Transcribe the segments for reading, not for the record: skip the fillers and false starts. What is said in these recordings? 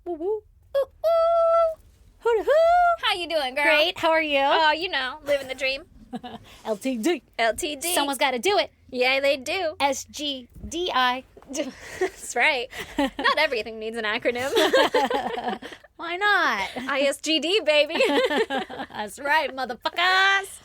Woo woo. Ooh ooh. Hoo hoo. How you doing, girl? Great. How are you? Oh, you know, living the dream. LTD. LTD. Someone's got to do it. Yeah, they do. SGDI. That's right. Not everything needs an acronym. Why not? ISGD, baby. That's right, motherfuckers.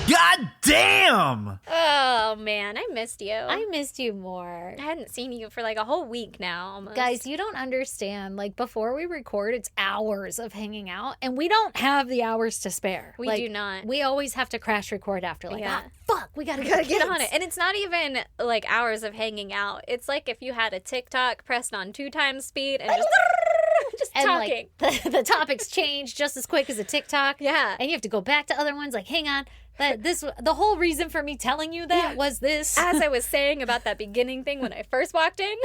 God damn! Oh, man. I missed you. I missed you more. I hadn't seen you for like a whole week now, almost. Guys, you don't understand. Like, before we record, it's hours of hanging out, and we don't have the hours to spare. We do not. We always have to crash record after, like, Yeah. fuck, we gotta get on it. And it's not even like hours of hanging out. It's like if you had a TikTok pressed on 2 times speed and just And talking. like the topics change just as quick as a TikTok. Yeah. And you have to go back to other ones. Like, hang on, the whole reason for me telling you that was this. As I was saying about that beginning thing when I first walked in.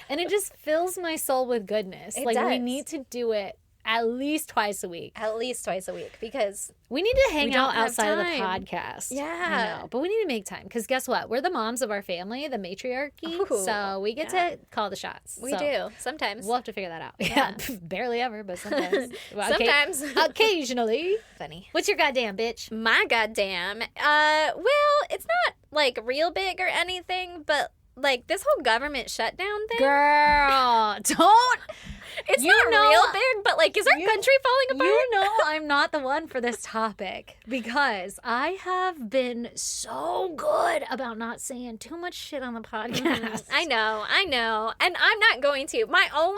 And it just fills my soul with goodness. It like, we does. need to do it at least twice a week. At least twice a week because We need to hang We out don't have outside of the time. podcast. Yeah. I know, but we need to make time because guess what? We're the moms of our family, the matriarchy. Ooh, So we get to call the shots. we So do sometimes. We'll have to figure that out. Yeah. Barely ever, but sometimes. Well, Sometimes. Occasionally. Funny. What's your goddamn bitch? My goddamn. Well, it's not like real big or anything, but like this whole government shutdown thing. Girl, don't. It's you not know- real big, but like, is our country falling apart? You know I'm not the one for this topic because I have been so good about not saying too much shit on the podcast. I know, and I'm not going to. My own.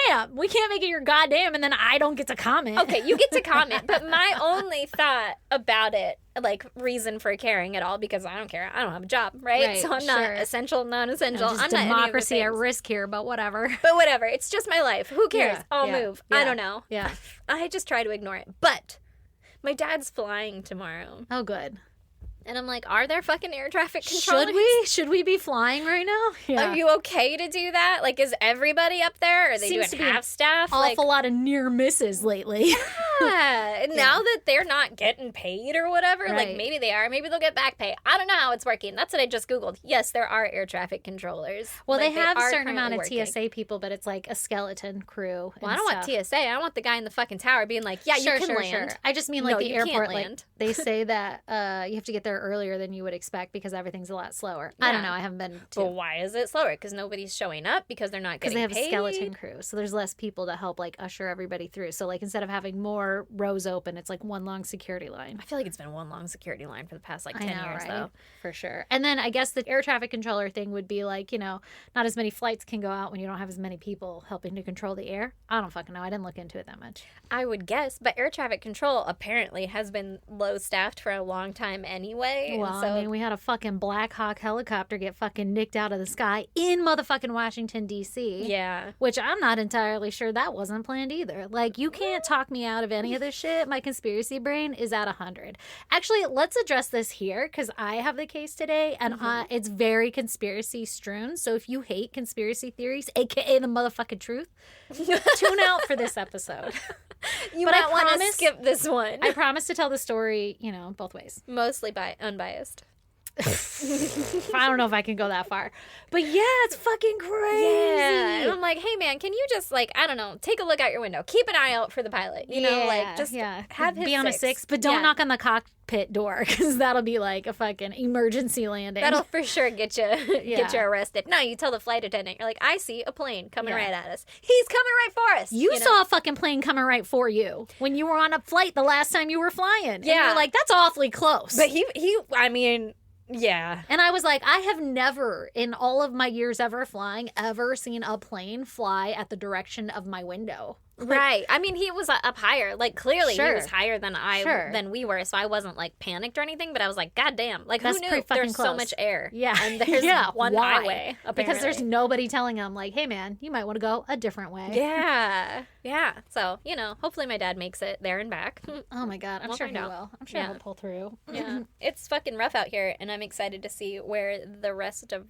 Ma'am, we can't make it your goddamn and then I don't get to comment. Okay, you get to comment, but my only thought about it, like reason for caring at all, because I don't care. I don't have a job, right? Right, So I'm not sure. essential, non-essential. Just I'm not any of the democracy at things. risk here, but whatever. But whatever, it's just my life. Who cares? Yeah, I'll yeah, move. yeah, I don't know. Yeah. I just try to ignore it. But my dad's flying tomorrow. Oh, good. And I'm like, are there fucking air traffic controllers? Should we be flying right now? Yeah. Are you okay to do that? Like, is everybody up there? Are they Seems to doing be half staff? Awful lot of near misses lately. Yeah. And now that they're not getting paid or whatever, like Right. maybe they are. Maybe they'll get back pay. I don't know how it's working. That's what I just Googled. Yes, there are air traffic controllers. Well, Like, they have a are certain amount of currently working. TSA people, but it's like a skeleton crew. Well, I and don't want stuff. TSA. I want the guy in the fucking tower being like, yeah, you can land. I just mean like No, the you can't airport. Like land. they say that you have to get there earlier than you would expect because everything's a lot slower. I don't Yeah. know. I haven't been Well, to why is it slower? Because nobody's showing up because they're not because getting they have paid. a skeleton crew, so there's less people to help like usher everybody through. So like instead of having more rows open, it's like one long security line. I feel like it's been one long security line for the past like 10 I know, years, right? though. For sure. And then I guess the air traffic controller thing would be like, you know, not as many flights can go out when you don't have as many people helping to control the air. I don't fucking know. I didn't look into it that much. I would guess, but air traffic control apparently has been low staffed for a long time anyway. and Well, so I mean, we had a fucking Black Hawk helicopter get fucking nicked out of the sky in motherfucking Washington, D.C. yeah. Which I'm not entirely sure that wasn't planned either. Like, you can't talk me out of any of this shit. My conspiracy brain is at 100. Actually, let's address this here because I have the case today and it's very conspiracy strewn. So if you hate conspiracy theories, aka the motherfucking truth, tune out for this episode. You But I might want to promise- skip this one. I promise to tell the story, you know, both ways. Mostly unbiased. I don't know if I can go that far. But yeah, it's fucking crazy. Yeah. And I'm like, hey, man, can you just, like, I don't know, take a look out your window. Keep an eye out for the pilot. You know, like, just have his be on a 6, but don't knock on the cockpit door because that'll be like a fucking emergency landing. That'll for sure get you Yeah. arrested. No, you tell the flight attendant, you're like, I see a plane coming Yeah. right at us. He's coming right for us. You know? saw a fucking plane coming right for you when you were on a flight the last time you were flying. And Yeah. you're like, that's awfully close. But I mean, yeah. And I was like, I have never, in all of my years ever flying, ever seen a plane fly at the direction of my window. Right. I mean, he was up higher. Like, clearly he Sure. was higher than than we were, so I wasn't, like, panicked or anything, but I was like, God damn. Like, That's who knew pretty fucking there's so close. much air? Yeah. And there's one why? highway, apparently. Because there's nobody telling him, like, hey, man, you might want to go a different way. Yeah. Yeah. So, you know, hopefully my dad makes it there and back. Oh, my God. I'm We'll sure find he out. will. I'm sure Yeah. he'll pull through. Yeah. It's fucking rough out here, and I'm excited to see where the rest of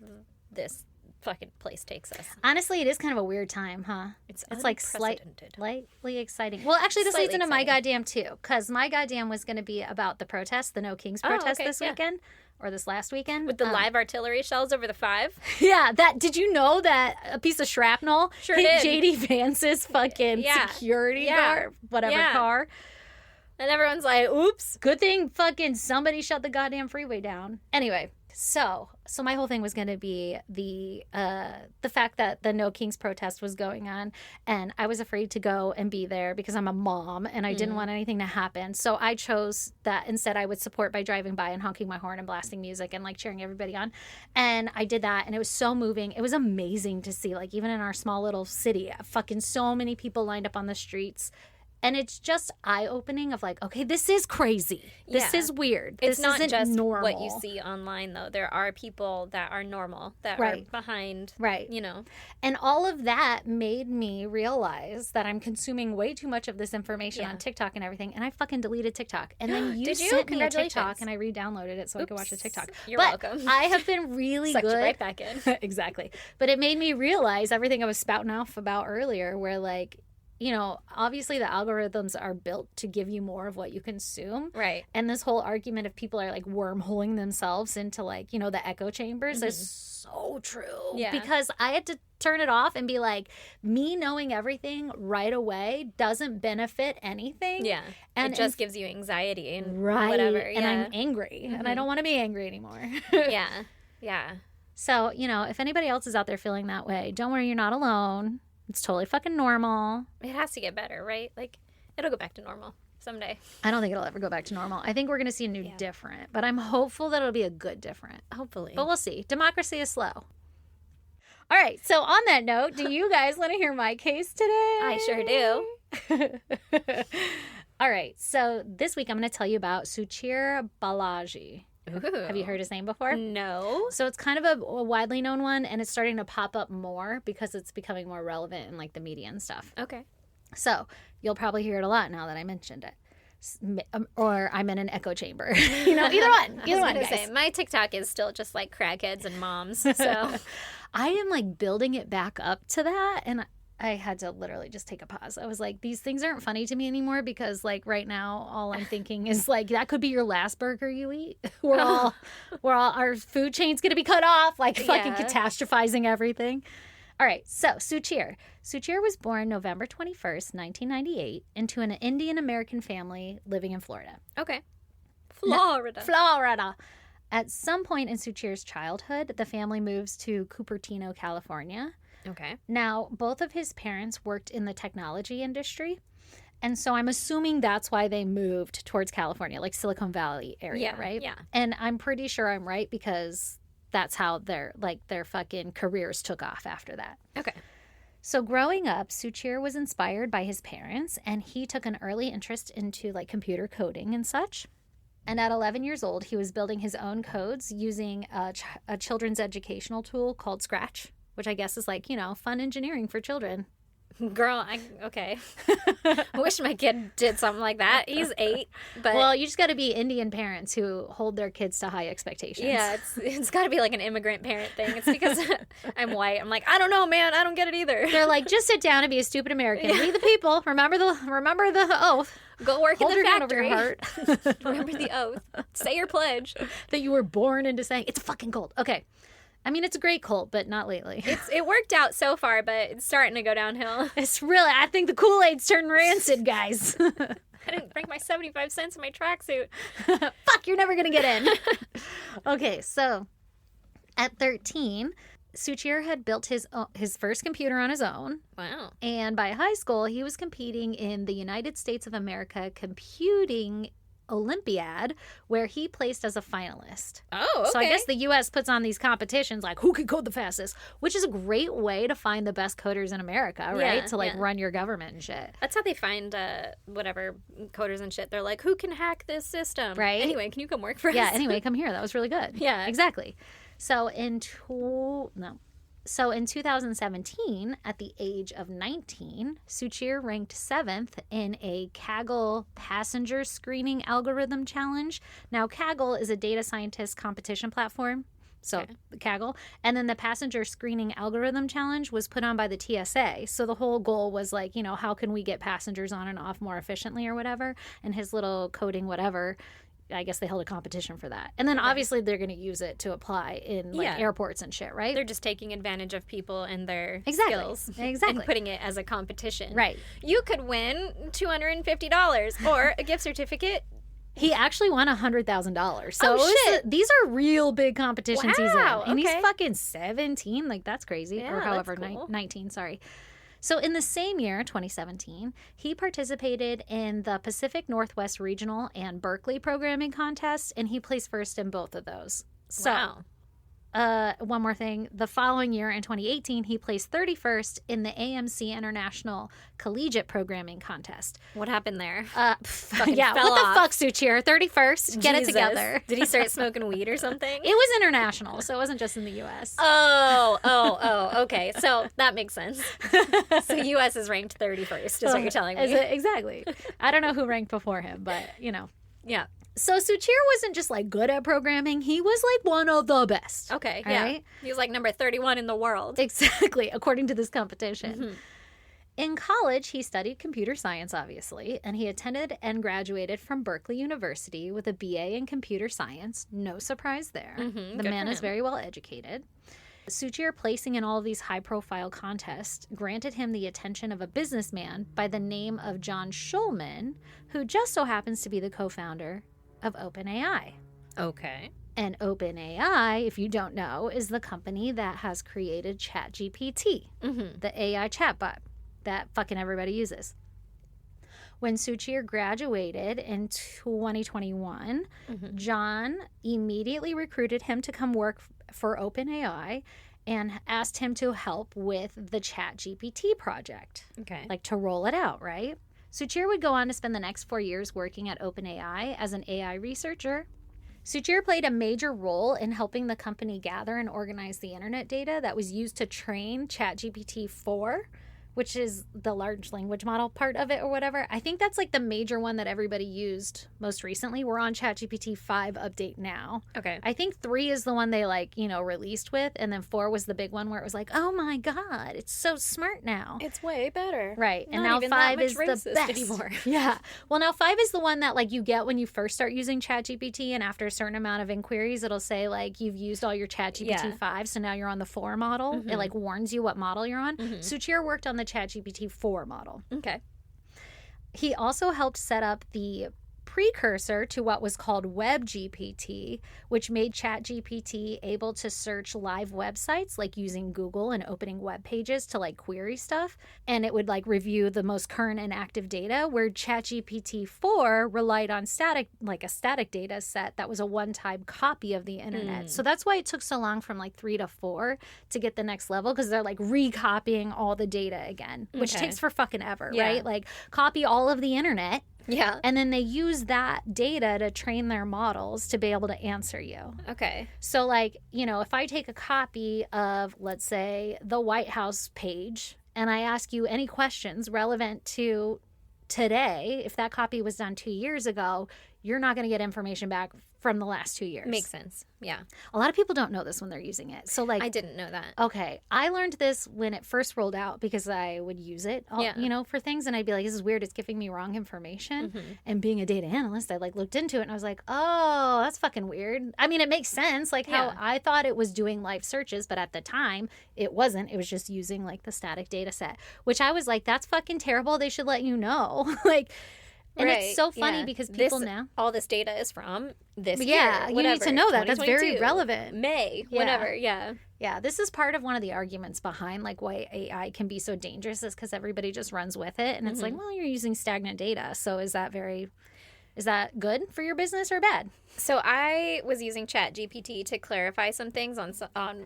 this fucking place takes us. Honestly, it is kind of a weird time, huh? It's like unprecedented. slightly exciting. Well, actually, this leads Slightly into my exciting. goddamn too, because my goddamn was going to be about the protest, the No Kings Oh, protest okay, this yeah. weekend. or this last weekend. With the live artillery shells over the 5? Yeah, did you know that a piece of shrapnel hit JD Vance's fucking security guard, car? And everyone's like, oops. Good thing fucking somebody shut the goddamn freeway down. Anyway, so my whole thing was going to be the fact that the No Kings protest was going on, and I was afraid to go and be there because I'm a mom and I didn't want anything to happen. So I chose that instead I would support by driving by and honking my horn and blasting music and like cheering everybody on. And I did that, and it was so moving. It was amazing to see, like, even in our small little city, fucking so many people lined up on the streets. And it's just eye-opening of like, okay, this is crazy. This is weird. It's this not isn't just normal. what you see online, though. There are people that are normal, that are behind, you know. And all of that made me realize that I'm consuming way too much of this information on TikTok and everything. And I fucking deleted TikTok. And then you sent me a TikTok, and I re-downloaded it so I could watch the TikTok. You're welcome. I have been really Sucked good. you right back in. Exactly. But it made me realize everything I was spouting off about earlier, where like, you know, obviously the algorithms are built to give you more of what you consume. Right. And this whole argument of people are like wormholing themselves into like, you know, the echo chambers is so true. Yeah. Because I had to turn it off and be like, me knowing everything right away doesn't benefit anything. Yeah. And it just gives you anxiety and right. whatever. And I'm angry and I don't want to be angry anymore. Yeah. Yeah. So, you know, if anybody else is out there feeling that way, don't worry, you're not alone. It's totally fucking normal. It has to get better, right? Like, it'll go back to normal someday. I don't think it'll ever go back to normal. I think we're going to see a new different, but I'm hopeful that it'll be a good different. Hopefully. But we'll see. Democracy is slow. All right. So on that note, do you guys want to hear my case today? I sure do. All right. So this week I'm going to tell you about Suchir Balaji. Ooh. Have you heard his name before? No. So it's kind of a widely known one, and it's starting to pop up more because it's becoming more relevant in like the media and stuff. Okay. So you'll probably hear it a lot now that I mentioned it. Or I'm in an echo chamber. You know, either one. Either one, guys. Say, my TikTok is still just like crackheads and moms. So I am like building it back up to that, and I had to literally just take a pause. I was like, these things aren't funny to me anymore because like right now all I'm thinking is like that could be your last burger you eat. We're all our food chain's gonna be cut off, like fucking catastrophizing everything. All right, so Suchir was born November 21st, 1998 into an Indian American family living in Florida. Okay. Florida. Florida. At some point in Suchir's childhood, the family moves to Cupertino, California. Okay. Now, both of his parents worked in the technology industry, and so I'm assuming that's why they moved towards California, like Silicon Valley area, right? Yeah. And I'm pretty sure I'm right because that's how their fucking careers took off after that. Okay. So growing up, Suchir was inspired by his parents, and he took an early interest into like computer coding and such. And at 11 years old, he was building his own codes using a children's educational tool called Scratch, which I guess is like, you know, fun engineering for children. Girl, okay. I wish my kid did something like that. He's 8, but well, you just got to be Indian parents who hold their kids to high expectations. Yeah, it's got to be like an immigrant parent thing. It's because I'm white. I'm like, I don't know, man. I don't get it either. They're like, just sit down and be a stupid American. We the people. Remember the oath. Go work Hold in the your factory. Hand over your heart. Remember the oath. Say your pledge that you were born into saying. It's a fucking cult. Okay. I mean, it's a great cult, but not lately. It worked out so far, but it's starting to go downhill. It's really, I think the Kool-Aid's turned rancid, guys. I didn't bring my 75 cents in my tracksuit. Fuck, you're never going to get in. Okay, so at 13, Suchir had built his first computer on his own. Wow. And by high school, he was competing in the United States of America Computing Olympiad, where he placed as a finalist. Oh, okay. So I guess the U.S. puts on these competitions like who can code the fastest, which is a great way to find the best coders in America, right? To like run your government and shit. That's how they find whatever coders and shit. They're like, who can hack this system? Right. Anyway, can you come work for us? Yeah, anyway, come here. That was really good. Yeah. Exactly. So in 2017, at the age of 19, Suchir ranked 7th in a Kaggle passenger screening algorithm challenge. Now, Kaggle is a data scientist competition platform. So, Kaggle. And then the passenger screening algorithm challenge was put on by the TSA. So the whole goal was like, you know, how can we get passengers on and off more efficiently or whatever? And his little coding whatever I guess they held a competition for that. And then obviously they're going to use it to apply in like airports and shit, right? They're just taking advantage of people and their Exactly. skills. Exactly. And putting it as a competition. Right. You could win $250 or a gift certificate. He actually won $100,000. So Oh, shit. These are real big competitions he's in. Wow, And he's okay. fucking 17. Like, that's crazy. Yeah, or however, that's cool. 19, sorry. So in the same year, 2017, he participated in the Pacific Northwest Regional and Berkeley programming contest, and he placed first in both of those. So, Wow. one more thing. The following year, in 2018, he placed 31st in the AMC International Collegiate Programming Contest. What happened there? Yeah, fell what off. the fuck, Suchir? 31st? Get it Jesus. together. Did he start smoking weed or something? It was international, so it wasn't just in the U.S. Oh, okay. So that makes sense. So U.S. is ranked 31st, is what you're telling me. Exactly. I don't know who ranked before him, but, you know. Yeah. So Suchir wasn't just, like, good at programming. He was, like, one of the best. Okay, All yeah. right? He was like number 31 in the world. Exactly, according to this competition. Mm-hmm. In college, he studied computer science, obviously, and he attended and graduated from Berkeley University with a BA in computer science. No surprise there. Mhm, The good man for is him. very well educated. Suchir placing in all of these high-profile contests granted him the attention of a businessman by the name of John Schulman, who just so happens to be the co-founder of OpenAI. Okay. And OpenAI, if you don't know, is the company that has created ChatGPT, Mm-hmm. the AI chatbot that fucking everybody uses. When Suchir graduated in 2021, Mm-hmm. John immediately recruited him to come work for OpenAI and asked him to help with the ChatGPT project, Okay. like to roll it out, right? Suchir would go on to spend the next 4 years working at OpenAI as an AI researcher. Suchir played a major role in helping the company gather and organize the internet data that was used to train ChatGPT 4, which is the large language model part of it or whatever. I think that's like the major one that everybody used most recently. We're on ChatGPT 5 update now. Okay. I think 3 is the one they released with, and then 4 was the big one where it was like, oh my God, it's so smart now. It's way better. Right. And Not now even that 5 much is the racist best. anymore. Yeah. Well, now 5 is the one that like you get when you first start using ChatGPT, and after a certain amount of inquiries, it'll say like you've used all your ChatGPT Yeah. 5, so now you're on the 4 model. It like warns you what model you're on. Suchir worked on the ChatGPT 4 model. Okay. He also helped set up the precursor to what was called WebGPT, which made ChatGPT able to search live websites, like using Google and opening web pages to like query stuff. And it would like review the most current and active data, where ChatGPT 4 relied on a static data set that was a one-time copy of the internet. So that's why it took so long from like 3 to 4 to get the next level, because they're like recopying all the data again, which Okay. takes for fucking ever, Yeah. right? Like copy all of the internet. Yeah. And then they use that data to train their models to be able to answer you. Okay. So, like, if I take a copy of, let's say, the White House page, and I ask you any questions relevant to today, if that copy was done 2 years ago, you're not going to get information back from the last 2 years. Makes sense. Yeah. A lot of people don't know this when they're using it. So, like, I didn't know that. okay, I learned this when it first rolled out because I would use it, for things, and I'd be like, this is weird, it's giving me wrong information. And being a data analyst, I like looked into it and I was like, oh, that's fucking weird. I mean, it makes sense, like how Yeah. I thought it was doing live searches, but at the time it wasn't. It was just using like the static data set, which I was like, that's fucking terrible. They should let you know. Like, and Right, it's so funny yeah. because people This- now. All this data is from this Yeah, year. you need whatever, to know that. That's very 2022, relevant. May, Yeah. whatever. Yeah. Yeah, this is part of one of the arguments behind like why AI can be so dangerous, is because everybody just runs with it, and it's like, well, you're using stagnant data, so is that good for your business or bad? So I was using ChatGPT to clarify some things on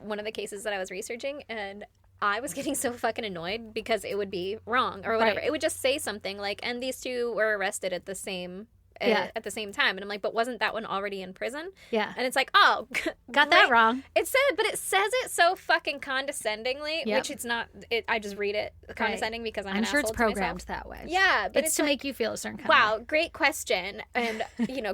one of the cases that I was researching, and I was getting so fucking annoyed because it would be wrong or whatever. Right. It would just say something like, and these two were arrested at the same at the same time. And I'm like, but wasn't that one already in prison? Yeah, And it's like, oh, got that great. wrong. It says it so fucking condescendingly, Yep. which it's not. I just read it condescending because I'm an sure it's asshole to myself. programmed that way. Yeah, but it's to like, make you feel a certain kind wow, of way. great question, and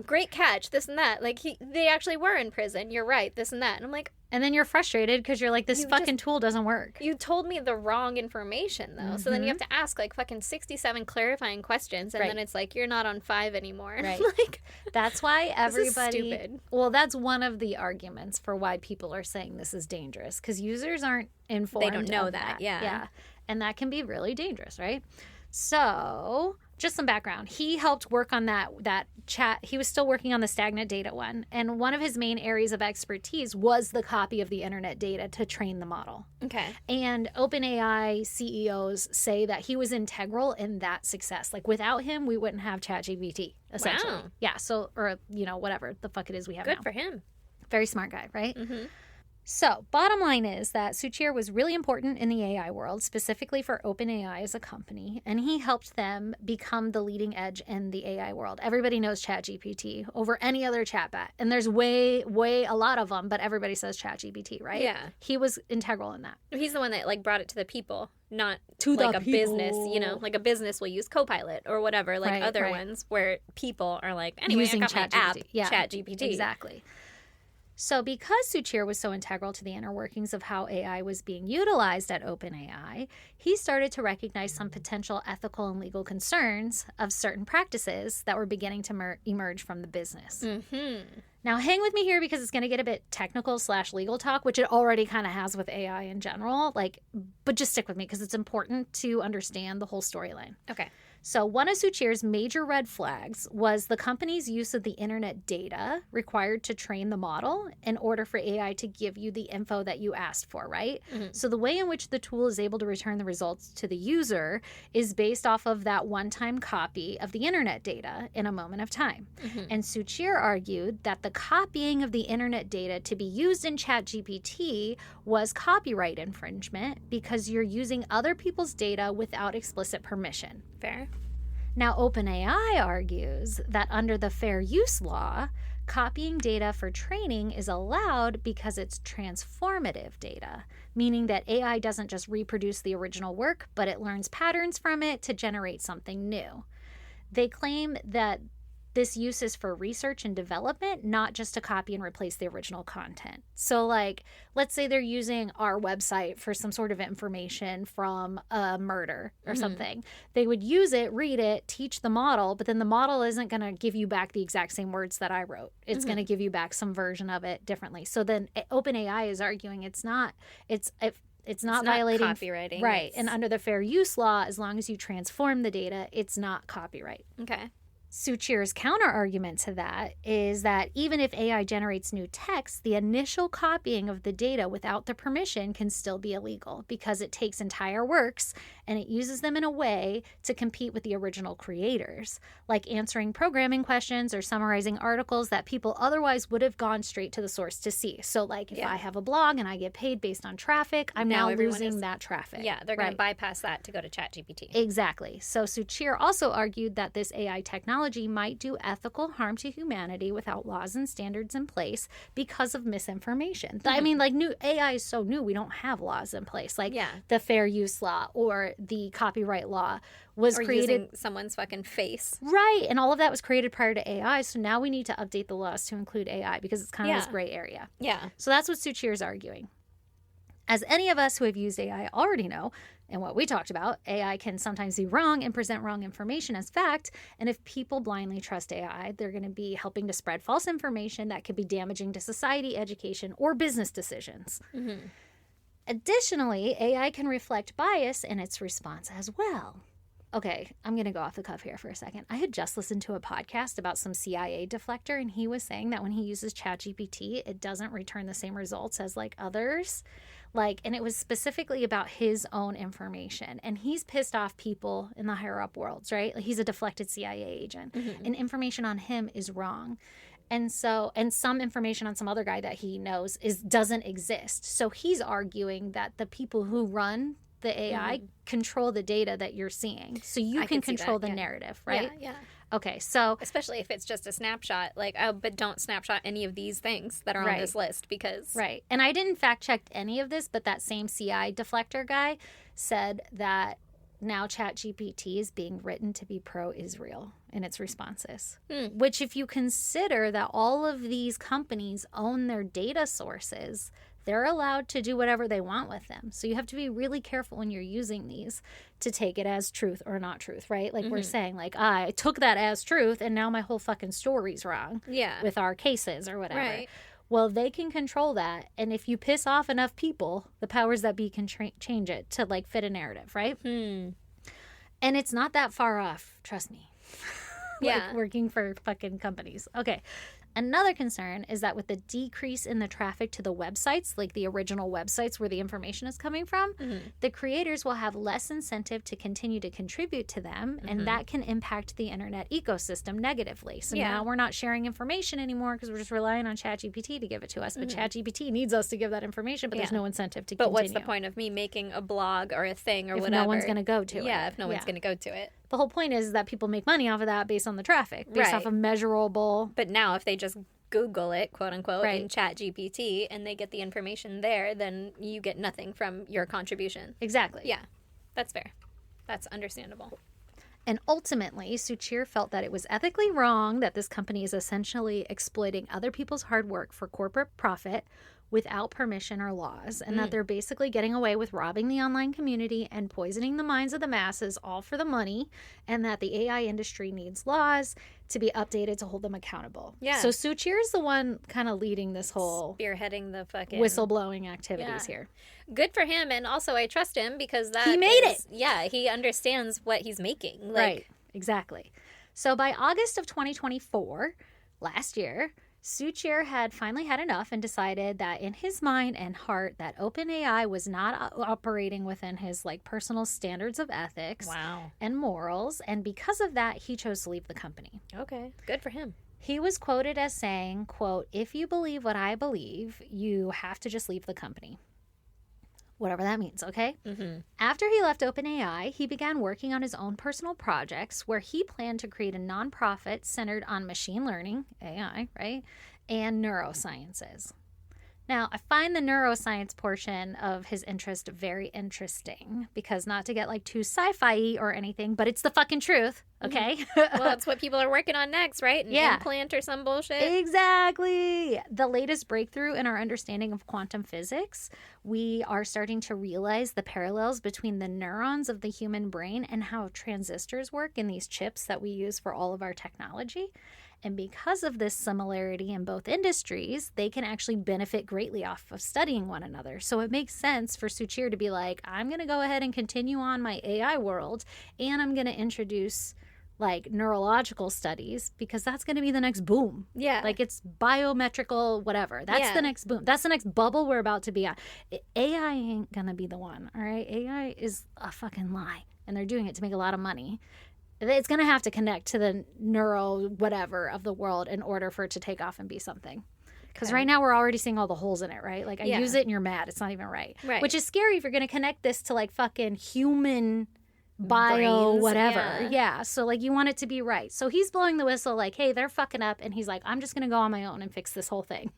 great catch, this and that. Like they actually were in prison. You're right, this and that. And I'm like, And then you're frustrated because you're like, this You fucking tool doesn't work. You told me the wrong information, though. So then you have to ask, like, fucking 67 clarifying questions. And then it's like, you're not on 5 anymore. Right. Like, that's why everybody... This is stupid. Well, that's one of the arguments for why people are saying this is dangerous. Because users aren't informed. They don't know of that. Yeah. Yeah. And that can be really dangerous, right? So... just some background. He helped work on that chat. He was still working on the stagnant data one. And one of his main areas of expertise was the copy of the internet data to train the model. Okay. And OpenAI CEOs say that he was integral in that success. Like, without him, we wouldn't have ChatGPT, essentially. Wow. Yeah. So, or, whatever the fuck it is we have now. Good for him. Very smart guy, right? Mm-hmm. So, bottom line is that Suchir was really important in the AI world, specifically for OpenAI as a company, and he helped them become the leading edge in the AI world. Everybody knows ChatGPT over any other chatbot, and there's way a lot of them, but everybody says ChatGPT, right? Yeah. He was integral in that. He's the one that, like, brought it to the people, not To like the a business, people. Like a business will use Copilot or whatever, like other ones where people are like, anyway, Using I got my app, Yeah, ChatGPT. Exactly. So because Suchir was so integral to the inner workings of how AI was being utilized at OpenAI, he started to recognize some potential ethical and legal concerns of certain practices that were beginning to emerge from the business. Mm-hmm. Now, hang with me here because it's going to get a bit technical / legal talk, which it already kind of has with AI in general. But just stick with me because it's important to understand the whole storyline. Okay. So one of Suchir's major red flags was the company's use of the internet data required to train the model in order for AI to give you the info that you asked for, right? Mm-hmm. So the way in which the tool is able to return the results to the user is based off of that one-time copy of the internet data in a moment of time. Mm-hmm. And Suchir argued that the copying of the internet data to be used in ChatGPT was copyright infringement because you're using other people's data without explicit permission. Fair. Now, OpenAI argues that under the fair use law, copying data for training is allowed because it's transformative data, meaning that AI doesn't just reproduce the original work, but it learns patterns from it to generate something new. They claim that this use is for research and development, not just to copy and replace the original content. So, like, let's say they're using our website for some sort of information from a murder or something. They would use it, read it, teach the model, but then the model isn't going to give you back the exact same words that I wrote. It's going to give you back some version of it differently. So then OpenAI is arguing it's not violating copywriting. Right. And under the fair use law, as long as you transform the data, it's not copyright. Okay. Suchir's counter-argument to that is that even if AI generates new text, the initial copying of the data without the permission can still be illegal because it takes entire works and it uses them in a way to compete with the original creators, like answering programming questions or summarizing articles that people otherwise would have gone straight to the source to see. So, like, if I have a blog and I get paid based on traffic, I'm now losing that traffic. Yeah, they're going to bypass that to go to ChatGPT. Exactly. So Suchir also argued that this AI technology might do ethical harm to humanity without laws and standards in place because of misinformation. I mean, like, new AI is so new, we don't have laws in place. Like the fair use law or the copyright law was created using someone's fucking face. Right. And all of that was created prior to AI. So now we need to update the laws to include AI because it's kind of this gray area. Yeah. So that's what Suchir is arguing. As any of us who have used AI already know, and what we talked about, AI can sometimes be wrong and present wrong information as fact. And if people blindly trust AI, they're going to be helping to spread false information that could be damaging to society, education, or business decisions. Mm-hmm. Additionally, AI can reflect bias in its response as well. Okay, I'm going to go off the cuff here for a second. I had just listened to a podcast about some CIA deflector, and he was saying that when he uses ChatGPT, it doesn't return the same results as, like, others. And it was specifically about his own information. And he's pissed off people in the higher up worlds, right? Like, he's a deflected CIA agent. Mm-hmm. And information on him is wrong. And some information on some other guy that he knows doesn't exist. So he's arguing that the people who run the AI control the data that you're seeing. So you can control the narrative, right? Yeah. Okay, so... especially if it's just a snapshot. Like, but don't snapshot any of these things that are on this list because... Right. And I didn't fact-check any of this, but that same CI deflector guy said that now ChatGPT is being written to be pro-Israel in its responses. Which, if you consider that all of these companies own their data sources they're allowed to do whatever they want with them. So you have to be really careful when you're using these to take it as truth or not truth, right? Like we're saying, like, I took that as truth and now my whole fucking story's wrong with our cases or whatever. Right. Well, they can control that. And if you piss off enough people, the powers that be can change it to like fit a narrative, right? And it's not that far off, trust me. Like working for fucking companies. Okay. Another concern is that with the decrease in the traffic to the websites, like the original websites where the information is coming from, the creators will have less incentive to continue to contribute to them, and that can impact the internet ecosystem negatively. So now we're not sharing information anymore because we're just relying on ChatGPT to give it to us. But ChatGPT needs us to give that information, but there's no incentive to continue. But what's the point of me making a blog or a thing or if whatever? no one's going to go to it. Yeah, if no one's going to go to it. The whole point is that people make money off of that based on the traffic, based off of measurable. But now if they just Google it, quote unquote, in ChatGPT and they get the information there, then you get nothing from your contribution. Exactly. Yeah, that's fair. That's understandable. And ultimately, Suchir felt that it was ethically wrong that this company is essentially exploiting other people's hard work for corporate profit without permission or laws, and that they're basically getting away with robbing the online community and poisoning the minds of the masses all for the money, and that the AI industry needs laws to be updated to hold them accountable. Yeah. So Suchir is the one kind of leading this whole spearheading the fucking whistleblowing activities here. Good for him, and also I trust him because that he made it. Yeah, he understands what he's making. Like, right. Exactly. So by August of 2024, last year, Suchir had finally had enough and decided that in his mind and heart that OpenAI was not operating within his like personal standards of ethics and morals, and because of that he chose to leave the company. Okay, good for him. He was quoted as saying, quote, "If you believe what I believe, you have to just leave the company." Whatever that means, okay? After he left OpenAI, he began working on his own personal projects where he planned to create a nonprofit centered on machine learning, AI, right, and neurosciences. Now, I find the neuroscience portion of his interest very interesting because not to get like too sci-fi or anything, but it's the fucking truth, okay? Well, that's what people are working on next, right? An implant or some bullshit. Exactly. The latest breakthrough in our understanding of quantum physics, we are starting to realize the parallels between the neurons of the human brain and how transistors work in these chips that we use for all of our technology. And because of this similarity in both industries, they can actually benefit greatly off of studying one another. So it makes sense for Suchir to be like, I'm going to go ahead and continue on my AI world, and I'm going to introduce like neurological studies because that's going to be the next boom. Yeah. Like it's biometrical, whatever. That's the next boom. That's the next bubble we're about to be on. AI ain't going to be the one, all right? AI is a fucking lie, and they're doing it to make a lot of money. It's going to have to connect to the neuro whatever of the world in order for it to take off and be something. Because right now we're already seeing all the holes in it, right? Like I use it and you're mad. It's not even right. Which is scary if you're going to connect this to like fucking human bio brains, whatever. Yeah. So like you want it to be right. So he's blowing the whistle like, hey, they're fucking up. And he's like, I'm just going to go on my own and fix this whole thing.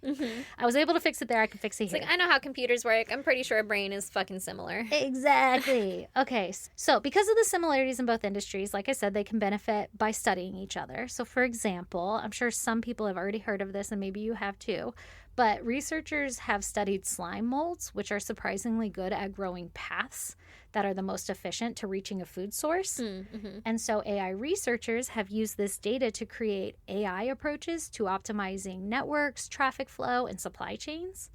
I was able to fix it there. I can fix it It's here. like, I know how computers work. I'm pretty sure a brain is fucking similar. Exactly. Okay. So because of the similarities in both industries, like I said, they can benefit by studying each other. So for example, I'm sure some people have already heard of this and maybe you have too, but researchers have studied slime molds, which are surprisingly good at growing paths that are the most efficient to reaching a food source. And so AI researchers have used this data to create AI approaches to optimizing networks, traffic flow, and supply chains.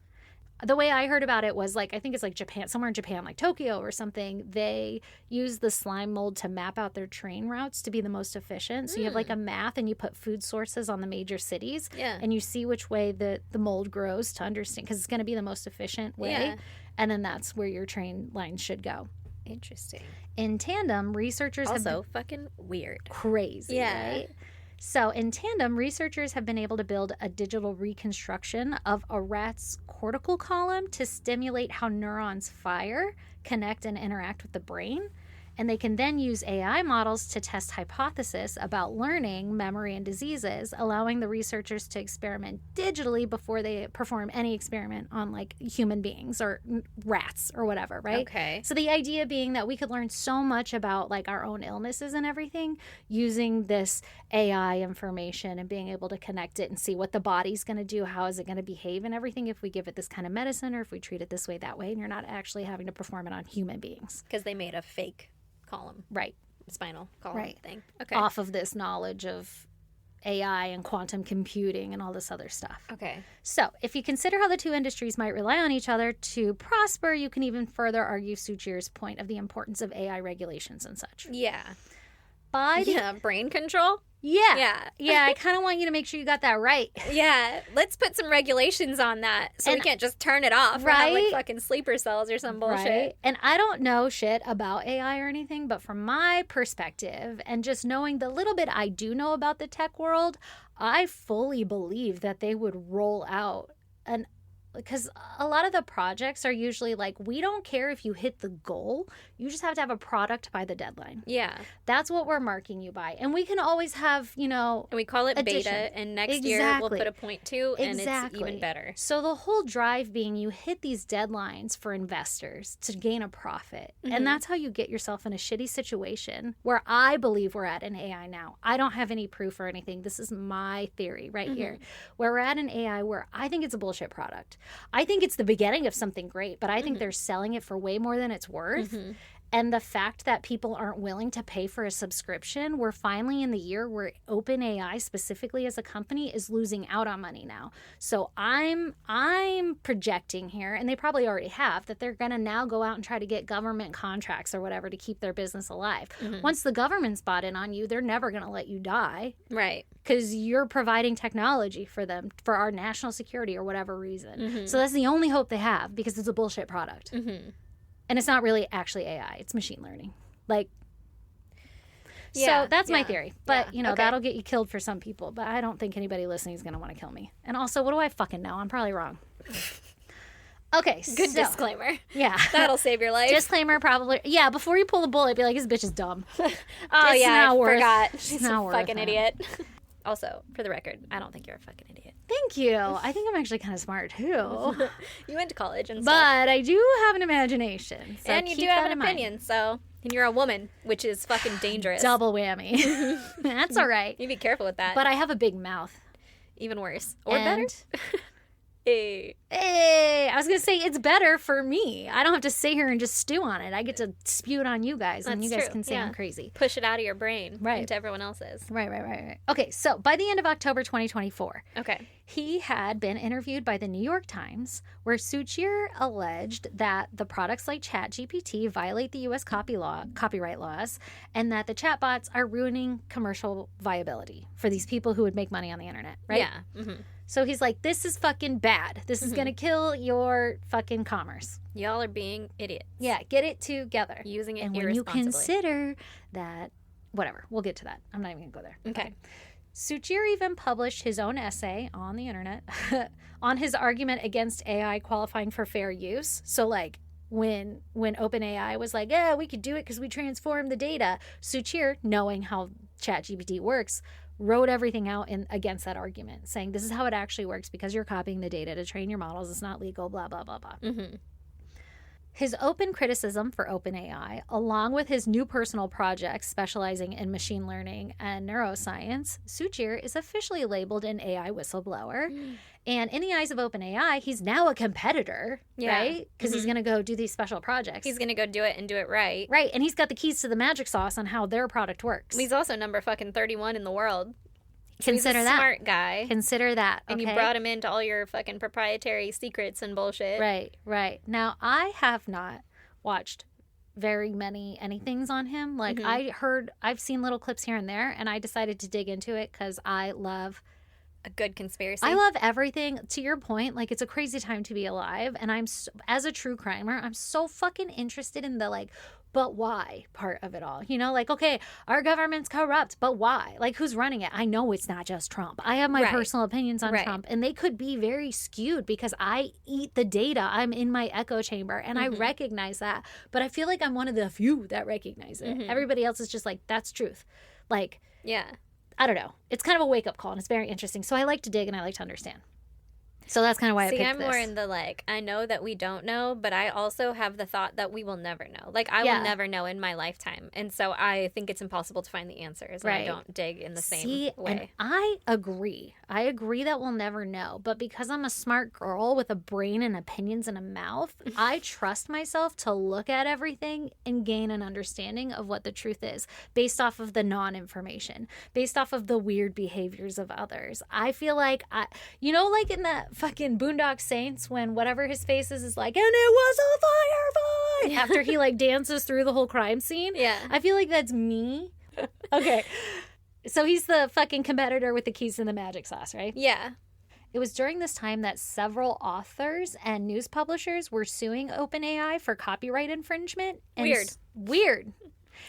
The way I heard about it was like, I think it's like Japan, somewhere in Japan, like Tokyo or something, they use the slime mold to map out their train routes to be the most efficient. So you have like a map and you put food sources on the major cities and you see which way the mold grows to understand, because it's going to be the most efficient way. And then that's where your train lines should go. Interesting. In tandem, researchers have also fucking weird. Crazy, right? So in tandem, researchers have been able to build a digital reconstruction of a rat's cortical column to stimulate how neurons fire, connect, and interact with the brain. And they can then use AI models to test hypotheses about learning, memory, and diseases, allowing the researchers to experiment digitally before they perform any experiment on like human beings or rats or whatever, right? Okay. So the idea being that we could learn so much about like our own illnesses and everything using this AI information and being able to connect it and see what the body's going to do, how is it going to behave and everything if we give it this kind of medicine or if we treat it this way, that way, and you're not actually having to perform it on human beings. Because they made a fake column. Right. Spinal column Right. thing. Okay. Off of this knowledge of AI and quantum computing and all this other stuff. Okay. So, if you consider how the two industries might rely on each other to prosper, you can even further argue Suchir's point of the importance of AI regulations and such. Yeah. By the Yeah. Brain control? yeah, Yeah. yeah, I kind of want you to make sure you got that right. Yeah. Let's put some regulations on that so we And- can't just turn it off. Or have, like Right? fucking sleeper cells or some bullshit. Right? And I don't know shit about AI or anything, but from my perspective and just knowing the little bit I do know about the tech world, I fully believe that they would roll out an because a lot of the projects are usually like, we don't care if you hit the goal. You just have to have a product by the deadline. Yeah. That's what we're marking you by. And we can always have, you know, And we call it Addition. beta, and next year we'll Exactly. put a point two, and Exactly. it's even better. So the whole drive being you hit these deadlines for investors to gain a profit. Mhm. And that's how you get yourself in a shitty situation where I believe we're at in AI now. I don't have any proof or anything. This is my theory right here. Where we're at in AI where I think it's a bullshit product. I think it's the beginning of something great, but I think they're selling it for way more than it's worth. And the fact that people aren't willing to pay for a subscription, we're finally in the year where OpenAI specifically as a company is losing out on money now. So I'm projecting here, and they probably already have, that they're going to now go out and try to get government contracts or whatever to keep their business alive. Once the government's bought in on you, they're never going to let you die Right. because you're providing technology for them for our national security or whatever reason. So that's the only hope they have because it's a bullshit product. And it's not really actually AI, it's machine learning. Like, Yeah, so that's my yeah, theory. But, yeah, you know, okay. that'll get you killed for some people. But I don't think anybody listening is going to want to kill me. And also, what do I fucking know? I'm probably wrong. Okay, Good so, disclaimer. yeah. That'll save your life. Disclaimer, probably. Yeah, before you pull the bullet, be like, this bitch is dumb. oh it's yeah, not I worth- forgot. it's She's not a worth fucking it. idiot. Also, for the record, I don't think you're a fucking idiot. Thank you. I think I'm actually kind of smart, too. You went to college and stuff. But I do have an imagination. So And you keep do have that an in mind. opinion, so. And you're a woman, which is fucking dangerous. Double whammy. That's all right. You be careful with that. But I have a big mouth. Even worse. Or And- better. Hey. Hey, I was going to say it's better for me. I don't have to sit here and just stew on it. I get to spew it on you guys, and That's you guys true, can say yeah. I'm crazy. Push it out of your brain Right. into everyone else's. Right. Okay, so by the end of October 2024, Okay. he had been interviewed by the New York Times, where Suchir alleged that the products like ChatGPT violate the U.S. copyright laws, and that the chatbots are ruining commercial viability for these people who would make money on the internet, right? Yeah. Mm-hmm. So he's like, this is fucking bad. This is going to kill your fucking commerce. Y'all are being idiots. Yeah, get it together. Using it And when you irresponsibly. consider that, whatever, we'll get to that. I'm not even going to go there. Okay. Suchir even published his own essay on the internet on his argument against AI qualifying for fair use. So, like, when OpenAI was like, yeah, we could do it because we transformed the data, Suchir, knowing how ChatGPT works, wrote everything out against that argument, saying this is how it actually works because you're copying the data to train your models. It's not legal, blah, blah, blah, blah. Mm-hmm. His open criticism for OpenAI, along with his new personal projects specializing in machine learning and neuroscience, Suchir is officially labeled an AI whistleblower. And in the eyes of OpenAI, he's now a competitor, Yeah. right? Because he's going to go do these special projects. He's going to go do it and do it right. Right, and he's got the keys to the magic sauce on how their product works. He's also number fucking 31 in the world. So Consider he's a that. smart guy. Consider that, And okay? you brought him into all your fucking proprietary secrets and bullshit. Right. Now, I have not watched very many anythings on him. Like, I've seen little clips here and there, and I decided to dig into it because I love A good conspiracy. everything. To your point, like, it's a crazy time to be alive, and as a true crimer, I'm so fucking interested in the, like, but why part of it all. You know, like, okay, our government's corrupt, but why? Like, who's running it? I know it's not just Trump. I have my personal opinions on Trump, and they could be very skewed because I eat the data. I'm in my echo chamber, and I recognize that. But I feel like I'm one of the few that recognize it. Everybody else is just like, that's truth. Like, yeah. I don't know. It's kind of a wake-up call, and it's very interesting. So I like to dig, and I like to understand. So that's kind of why I picked this. I'm more in the, like, I know that we don't know, but I also have the thought that we will never know. Like, I will never know in my lifetime. And so I think it's impossible to find the answers. And I don't dig in the same way. And I agree. I agree that we'll never know. But because I'm a smart girl with a brain and opinions and a mouth, I trust myself to look at everything and gain an understanding of what the truth is based off of the non-information, based off of the weird behaviors of others. I feel like, you know, like in that fucking Boondock Saints when whatever his face is like, and it was a firefight after he like dances through the whole crime scene. Yeah. I feel like that's me. Okay. So he's the fucking competitor with the keys to the magic sauce, right? Yeah. It was during this time that several authors and news publishers were suing OpenAI for copyright infringement. And weird.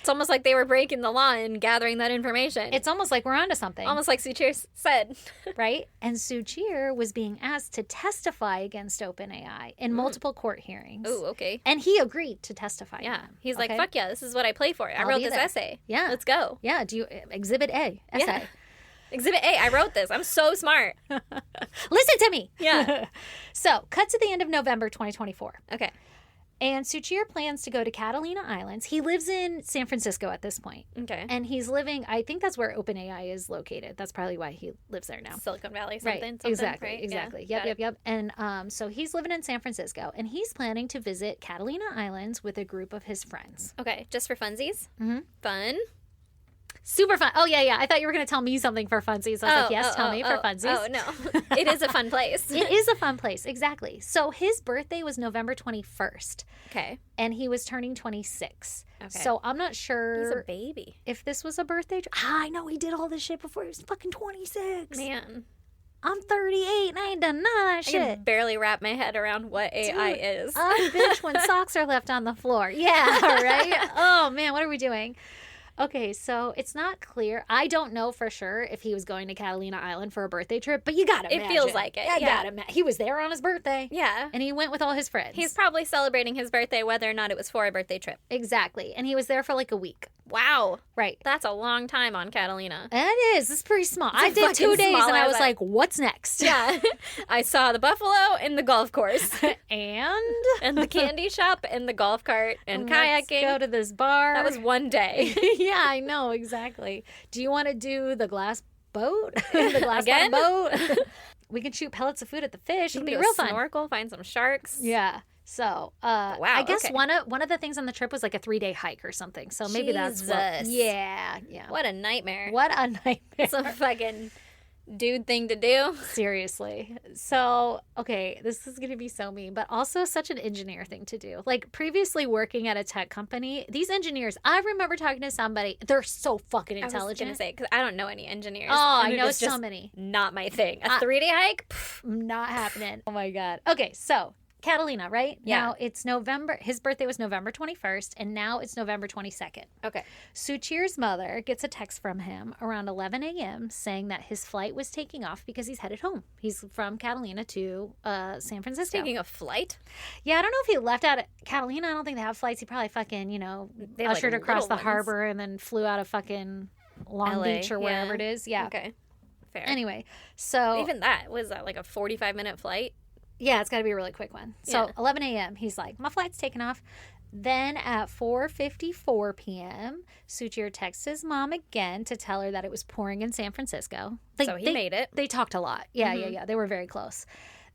It's almost like they were breaking the law and gathering that information. It's almost like we're onto something. Almost like Suchir said. Right? And Suchir was being asked to testify against OpenAI in multiple court hearings. Oh, okay. And he agreed to testify. Yeah. He's like, fuck yeah, this is what I play for. I wrote this essay. Yeah. Let's go. Yeah. Do you Exhibit A, essay. Yeah. Exhibit A, I wrote this. I'm so smart. Listen to me. Yeah. So, cut to the end of November 2024. Okay. And Suchir plans to go to Catalina Islands. He lives in San Francisco at this point. Okay. And he's living, I think that's where OpenAI is located. That's probably why he lives there now. Silicon Valley, something. Right. Exactly. Right? Exactly. Yeah. Yep. And so he's living in San Francisco, and he's planning to visit Catalina Islands with a group of his friends. Okay. Just for funsies? Mm-hmm. Fun? Super fun. Oh, yeah. I thought you were going to tell me something for funsies. I was like, yes, tell me for funsies. Oh, no. It is a fun place. It is a fun place. Exactly. So his birthday was November 21st. Okay. And he was turning 26. Okay. So I'm not sure. He's a baby. If this was a birthday. I know he did all this shit before he was fucking 26. Man. I'm 38 and I ain't done none of that shit. I can barely wrap my head around what AI is. I bitch when socks are left on the floor. Yeah, right? Oh, man, what are we doing? Okay, so it's not clear. I don't know for sure if he was going to Catalina Island for a birthday trip, but you gotta imagine. It feels like it. Yeah. He was there on his birthday. Yeah. And he went with all his friends. He's probably celebrating his birthday whether or not it was for a birthday trip. Exactly. And he was there for like a week. Wow. Right. That's a long time on Catalina. And it is. It's pretty small. I did 2 days and I was like, what's next? Yeah. I saw the buffalo and the golf course. And the candy shop and the golf cart and kayaking. Let's go to this bar. That was one day. Yeah, I know. Exactly. Do you want to do the glass boat? The glass boat? We can shoot pellets of food at the fish. It'll be real fun. Snorkel, find some sharks. Yeah. So, wow, I guess one of the things on the trip was like a 3-day hike or something. So maybe that's what. Yeah. What a nightmare. What a nightmare. It's a fucking dude thing to do. Seriously. So, okay, this is going to be so mean, but also such an engineer thing to do. Like previously working at a tech company, these engineers, I remember talking to somebody, they're so fucking intelligent. I was going to say, because I don't know any engineers. Oh, I know so many. Not my thing. A 3-day hike? Not happening. Oh my God. Okay, so Catalina, right? Yeah. Now it's November. His birthday was November 21st, and now it's November 22nd. Okay. Suchir's mother gets a text from him around 11 a.m. saying that his flight was taking off because he's headed home. He's from Catalina to San Francisco. Taking a flight? Yeah, I don't know if he left out of Catalina. I don't think they have flights. He probably fucking, ushered like across the harbor and then flew out of fucking Long LA, Beach or wherever it is. Yeah. Okay. Fair. Anyway, so even that was that like a 45-minute flight? Yeah, it's got to be a really quick one. So 11 a.m., he's like, my flight's taking off. Then at 4:54 p.m., Suchir texts his mom again to tell her that it was pouring in San Francisco. So he made it. They talked a lot. Yeah. They were very close.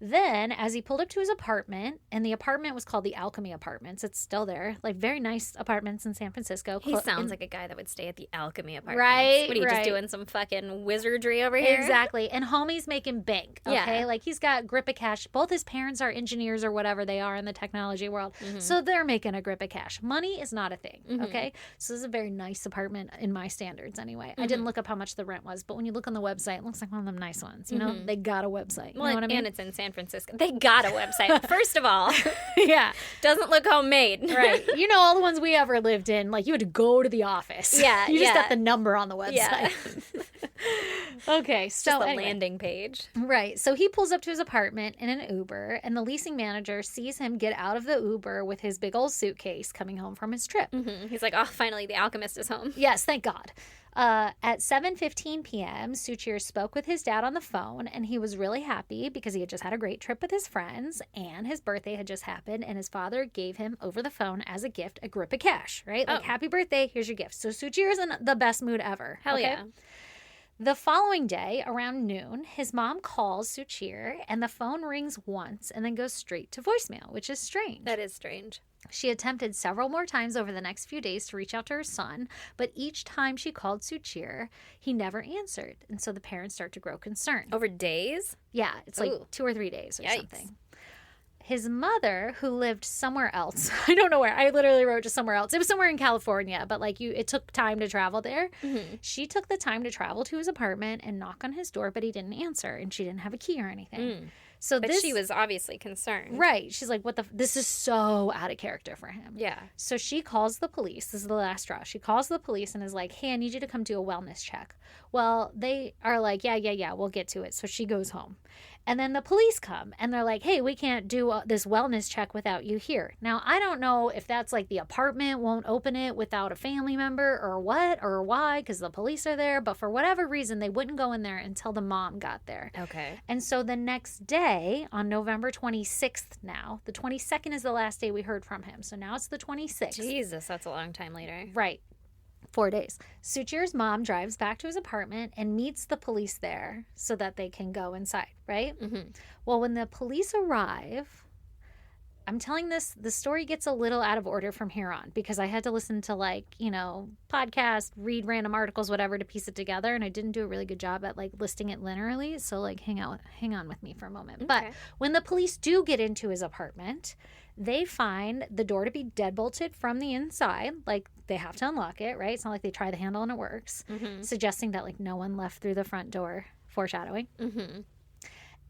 Then, as he pulled up to his apartment, and the apartment was called the Alchemy Apartments. It's still there. Like, very nice apartments in San Francisco. He sounds like a guy that would stay at the Alchemy Apartments. Right, What, are you just doing some fucking wizardry over here? Exactly. And homie's making bank, okay? Yeah. Like, he's got grip of cash. Both his parents are engineers or whatever they are in the technology world. Mm-hmm. So they're making a grip of cash. Money is not a thing, okay? So this is a very nice apartment in my standards anyway. I didn't look up how much the rent was, but when you look on the website, it looks like one of them nice ones. You know, they got a website. You know what I mean? And it's in San San Francisco. They got a website, first of all. Yeah. Doesn't look homemade. Right. You know, all the ones we ever lived in, like, you had to go to the office. Yeah, You just yeah. got the number on the website. Yeah. Okay, so Just a anyway. landing page. Right. So he pulls up to his apartment in an Uber, and the leasing manager sees him get out of the Uber with his big old suitcase coming home from his trip. He's like, oh, finally, the alchemist is home. Yes, thank God. At 7:15 p.m., Suchir spoke with his dad on the phone, and he was really happy because he had just had a great trip with his friends, and his birthday had just happened, and his father gave him over the phone as a gift a grip of cash, right? Like, happy birthday, here's your gift. So Suchir is in the best mood ever. Hell yeah. The following day, around noon, his mom calls Suchir, and the phone rings once and then goes straight to voicemail, which is strange. That is strange. She attempted several more times over the next few days to reach out to her son, but each time she called Suchir, he never answered. And so the parents start to grow concerned. Over days? Yeah, it's like Ooh. 2 or 3 days or Yikes. something. His mother, who lived somewhere else, I don't know where, I literally wrote just somewhere else. It was somewhere in California, but like it took time to travel there. She took the time to travel to his apartment and knock on his door, but he didn't answer, and she didn't have a key or anything. So But she was obviously concerned. Right. She's like, this is so out of character for him. Yeah. So she calls the police. This is the last straw. She calls the police and is like, hey, I need you to come do a wellness check. Well, they are like, yeah, we'll get to it. So she goes home. And then the police come and they're like, hey, we can't do this wellness check without you here. Now, I don't know if that's like the apartment won't open it without a family member or what or why, because the police are there. But for whatever reason, they wouldn't go in there until the mom got there. Okay. And so the next day, on November 26th now, the 22nd is the last day we heard from him. So now it's the 26th. Jesus, that's a long time later. Right. 4 days. Suchir's mom drives back to his apartment and meets the police there so that they can go inside, right? Well, when the police arrive, I'm telling this, the story gets a little out of order from here on because I had to listen to podcasts, read random articles, whatever, to piece it together. And I didn't do a really good job at listing it linearly. So hang on with me for a moment. Okay. But when the police do get into his apartment, they find the door to be deadbolted from the inside. Like, they have to unlock it, right? It's not like they try the handle and it works. Suggesting that, no one left through the front door. Foreshadowing.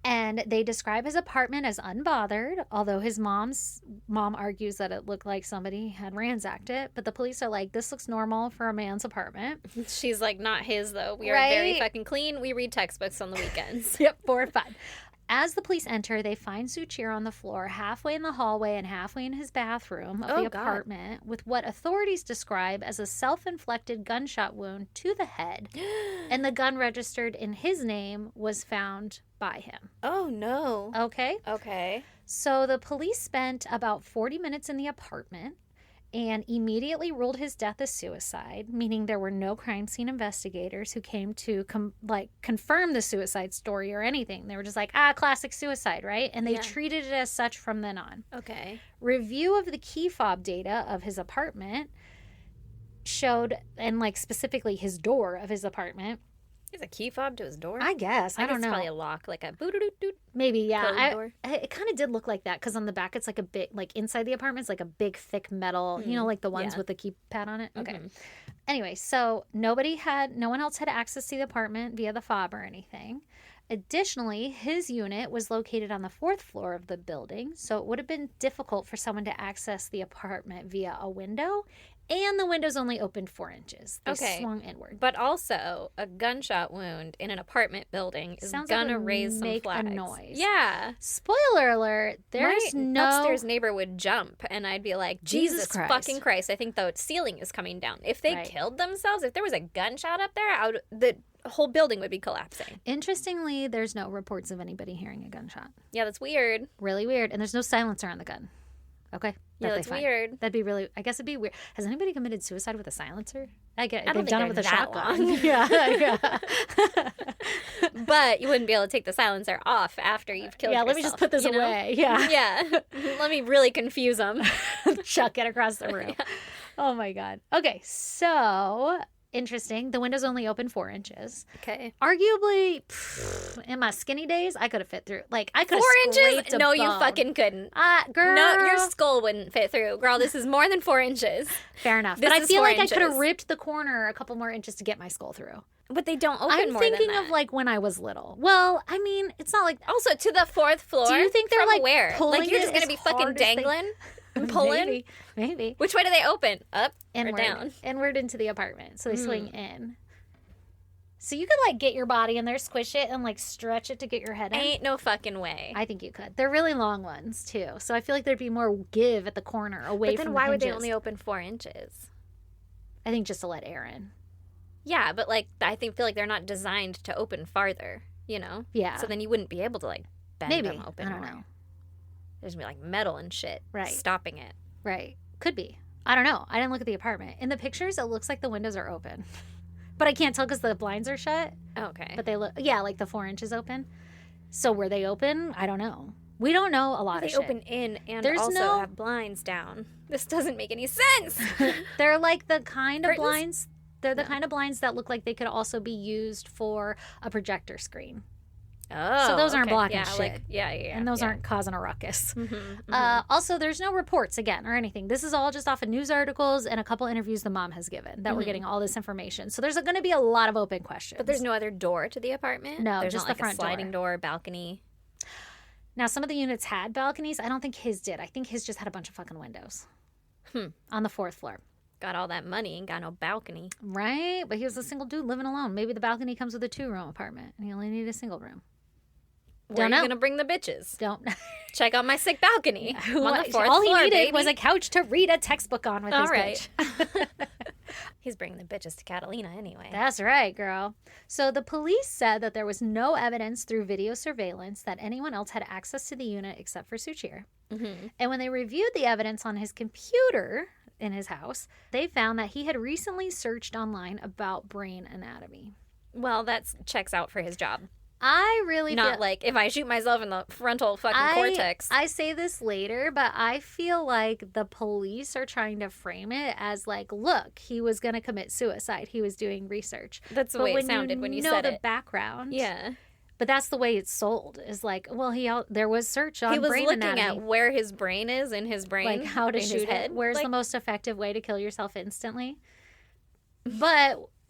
And they describe his apartment as unbothered, although his mom argues that it looked like somebody had ransacked it. But the police are like, this looks normal for a man's apartment. She's like, not his, though. We are Right? very fucking clean. We read textbooks on the weekends. Yep, 4 or 5. As the police enter, they find Suchir on the floor, halfway in the hallway and halfway in his bathroom of the apartment, with what authorities describe as a self-inflicted gunshot wound to the head. And the gun registered in his name was found by him. Oh, no. Okay? Okay. So the police spent about 40 minutes in the apartment and immediately ruled his death as suicide, meaning there were no crime scene investigators who came to confirm the suicide story or anything. They were just like, classic suicide, right? And they treated it as such from then on. Okay. Review of the key fob data of his apartment showed, and specifically his door of his apartment. Is a key fob to his door? I guess. I don't know. It's probably a lock, like a boot-a-doot-doot. Maybe, yeah. Code door. It kind of did look like that because on the back it's like a big, inside the apartment it's like a big thick metal, like the ones with the keypad on it. Okay. Anyway, so no one else had access to the apartment via the fob or anything. Additionally, his unit was located on the 4th floor of the building, so it would have been difficult for someone to access the apartment via a window. And the windows only opened 4 inches. They swung inward. But also, a gunshot wound in an apartment building is gonna raise some flags. A noise. Yeah. Spoiler alert, there's My upstairs neighbor would jump, and I'd be like, Jesus Christ. fucking Christ, I think the ceiling is coming down. If they killed themselves, if there was a gunshot up there, the whole building would be collapsing. Interestingly, there's no reports of anybody hearing a gunshot. Yeah, that's weird. Really weird. And there's no silencer on the gun. Okay. Yeah, that's weird. That'd be really, I guess it'd be weird. Has anybody committed suicide with a silencer? I don't they've think done it with a they're that shotgun. long. Yeah. But you wouldn't be able to take the silencer off after you've killed yourself. Let me just put this away. Yeah. Yeah. Let me really confuse them. Chuck it across the room. Yeah. Oh my God. Okay. So interesting. The windows only open 4 inches. Okay. Arguably, in my skinny days, I could have fit through. I could have 4 inches? No, you fucking couldn't. Girl. No, your skull wouldn't fit through. Girl, this is more than 4 inches. Fair enough. This but I is feel 4 like inches. I could have ripped the corner a couple more inches to get my skull through. But they don't open I'm more than thinking that. of like when I was little. Well, I mean, it's not like Also, to the 4th floor. Do you think they're from like where? pulling Like you're it just gonna as be fucking hard as they- dangling and pulling? Maybe. Which way do they open? Up or down? Inward into the apartment. So they swing in. So you could like get your body in there, squish it, and like stretch it to get your head in. Ain't no fucking way. I think you could. They're really long ones too. So I feel like there'd be more give at the corner away But from then the why would they hinges. only open 4 inches? I think just to let air in. Yeah, but like I feel like they're not designed to open farther, you know? Yeah. So then you wouldn't be able to like bend Maybe. them open I don't more. know. There's gonna be like metal and shit stopping it. Right. Could be. I don't know. I didn't look at the apartment. In the pictures, it looks like the windows are open. But I can't tell because the blinds are shut. Okay. But they look, like the 4 inches open. So were they open? I don't know. We don't know a lot they of shit. open in and There's also no- have blinds down. This doesn't make any sense. They're like the kind of Curtains? blinds. They're the kind of blinds that look like they could also be used for a projector screen. Oh, So those aren't okay. blocking yeah, shit. Like, yeah. And those aren't causing a ruckus. Mm-hmm, Also, there's no reports again or anything. This is all just off of news articles and a couple interviews the mom has given that we're getting all this information. So there's going to be a lot of open questions. But there's no other door to the apartment? No, there's just not the like front a sliding door, balcony. Now, some of the units had balconies. I don't think his did. I think his just had a bunch of fucking windows on the 4th floor. Got all that money and got no balcony. Right? But he was a single dude living alone. Maybe the balcony comes with a 2-room apartment and he only needed a single room. Where Don't are you know. going to bring the bitches? Don't. Check out my sick balcony. I'm on the 4th All he floor, needed baby. was a couch to read a textbook on with All his right. bitch. He's bringing the bitches to Catalina anyway. That's right, girl. So the police said that there was no evidence through video surveillance that anyone else had access to the unit except for Suchir. And when they reviewed the evidence on his computer in his house, they found that he had recently searched online about brain anatomy. Well, that checks out for his job. I really Not feel like if I shoot myself in the frontal fucking cortex. I say this later, but I feel like the police are trying to frame it as like, look, he was going to commit suicide. He was doing research. That's the But way when it sounded when you know said the it. background. Yeah. But that's the way it's sold. Is like, well, there was search on He was brain looking anatomy. at where his brain is in his brain. Like how to in his shoot head. it. Where's Like, the most effective way to kill yourself instantly?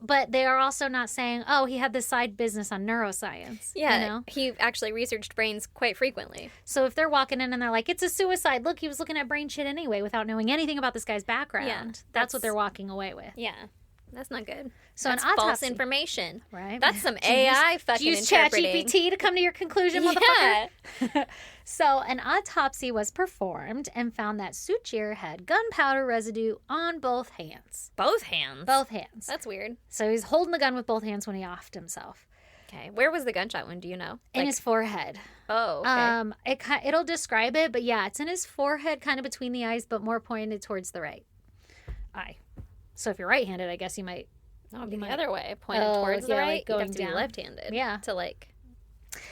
But they are also not saying, oh, he had this side business on neuroscience. Yeah, You know? he actually researched brains quite frequently. So if they're walking in and they're like, it's a suicide. Look, he was looking at brain shit anyway without knowing anything about this guy's background. Yeah, that's that's- what they're walking away with. Yeah, that's not good. So That's an false autopsy. information. Right? That's some Did you AI use- fucking did you use interpreting. ChatGPT to come to your conclusion, motherfucker? Yeah. So an autopsy was performed and found that Suchir had gunpowder residue on both hands. Both hands. Both hands. That's weird. So he's holding the gun with both hands when he offed himself. Okay, where was the gunshot wound? Do you know? In his forehead. Oh, okay. It'll describe it, but yeah, it's in his forehead, kind of between the eyes, but more pointed towards the right eye. So if you're right-handed, I guess you might. That would be the other way, pointed Oh, towards the yeah, right. like You'd going have to down. be left-handed. Yeah. To like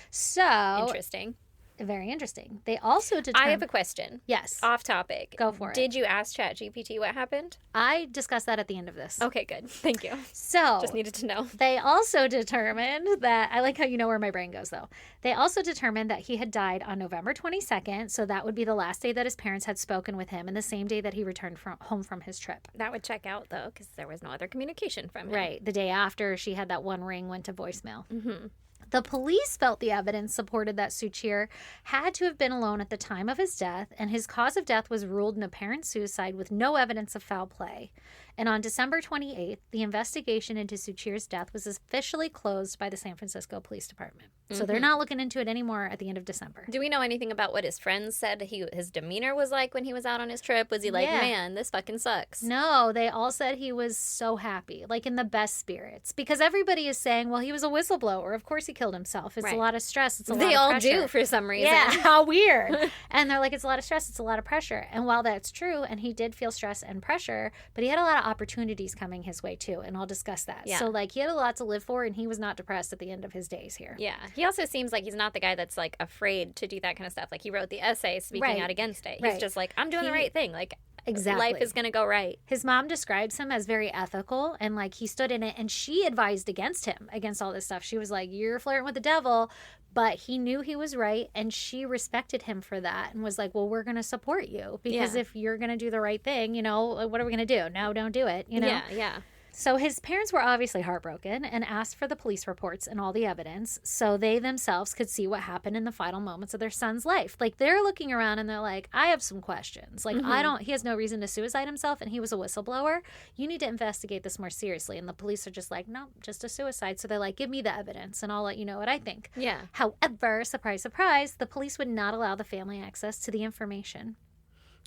So interesting. very interesting. They also determined. I have a question. Yes, Off topic. Go for it. Did you ask ChatGPT what happened? I discussed that at the end of this. Okay, good. Thank you. So Just needed to know. they also determined that, I like how you know where my brain goes though. They also determined that he had died on November 22nd. So that would be the last day that his parents had spoken with him and the same day that he returned home from his trip. That would check out though, because there was no other communication from him. Right. The day after she had that one ring went to voicemail. Mm-hmm. The police felt the evidence supported that Suchir had to have been alone at the time of his death, and his cause of death was ruled an apparent suicide with no evidence of foul play. And on December 28th, the investigation into Suchir's death was officially closed by the San Francisco Police Department. So they're not looking into it anymore at the end of December. Do we know anything about what his friends said his demeanor was like when he was out on his trip? Was he like, Yeah. man, this fucking sucks? No, they all said he was so happy, like in the best spirits. Because everybody is saying, well, he was a whistleblower. Of course he killed himself. It's Right. a lot of stress. It's a lot They of all pressure. do for some reason. Yeah, how weird. And they're like, it's a lot of stress, it's a lot of pressure. And while that's true, and he did feel stress and pressure, but he had a lot of opportunities coming his way too, and I'll discuss that. Yeah. So like he had a lot to live for, and he was not depressed at the end of his days here. Yeah. He also seems like he's not the guy that's like afraid to do that kind of stuff. Like he wrote the essay speaking Right. out against it. He's Right. just like, I'm doing the He- right thing. Like Exactly. life is going to go right. His mom describes him as very ethical, and like he stood in it, and she advised against him, against all this stuff. She was like, you're flirting with the devil, but he knew he was right, and she respected him for that and was like, well, we're going to support you because Yeah. if you're going to do the right thing, you know, what are we going to do? No, don't do it, you know? Yeah, yeah. So his parents were obviously heartbroken and asked for the police reports and all the evidence so they themselves could see what happened in the final moments of their son's life. Like, they're looking around and they're like, I have some questions. Like, he has no reason to suicide himself and he was a whistleblower. You need to investigate this more seriously. And the police are just like, no, just a suicide. So they're like, give me the evidence and I'll let you know what I think. Yeah. However, surprise, surprise, the police would not allow the family access to the information.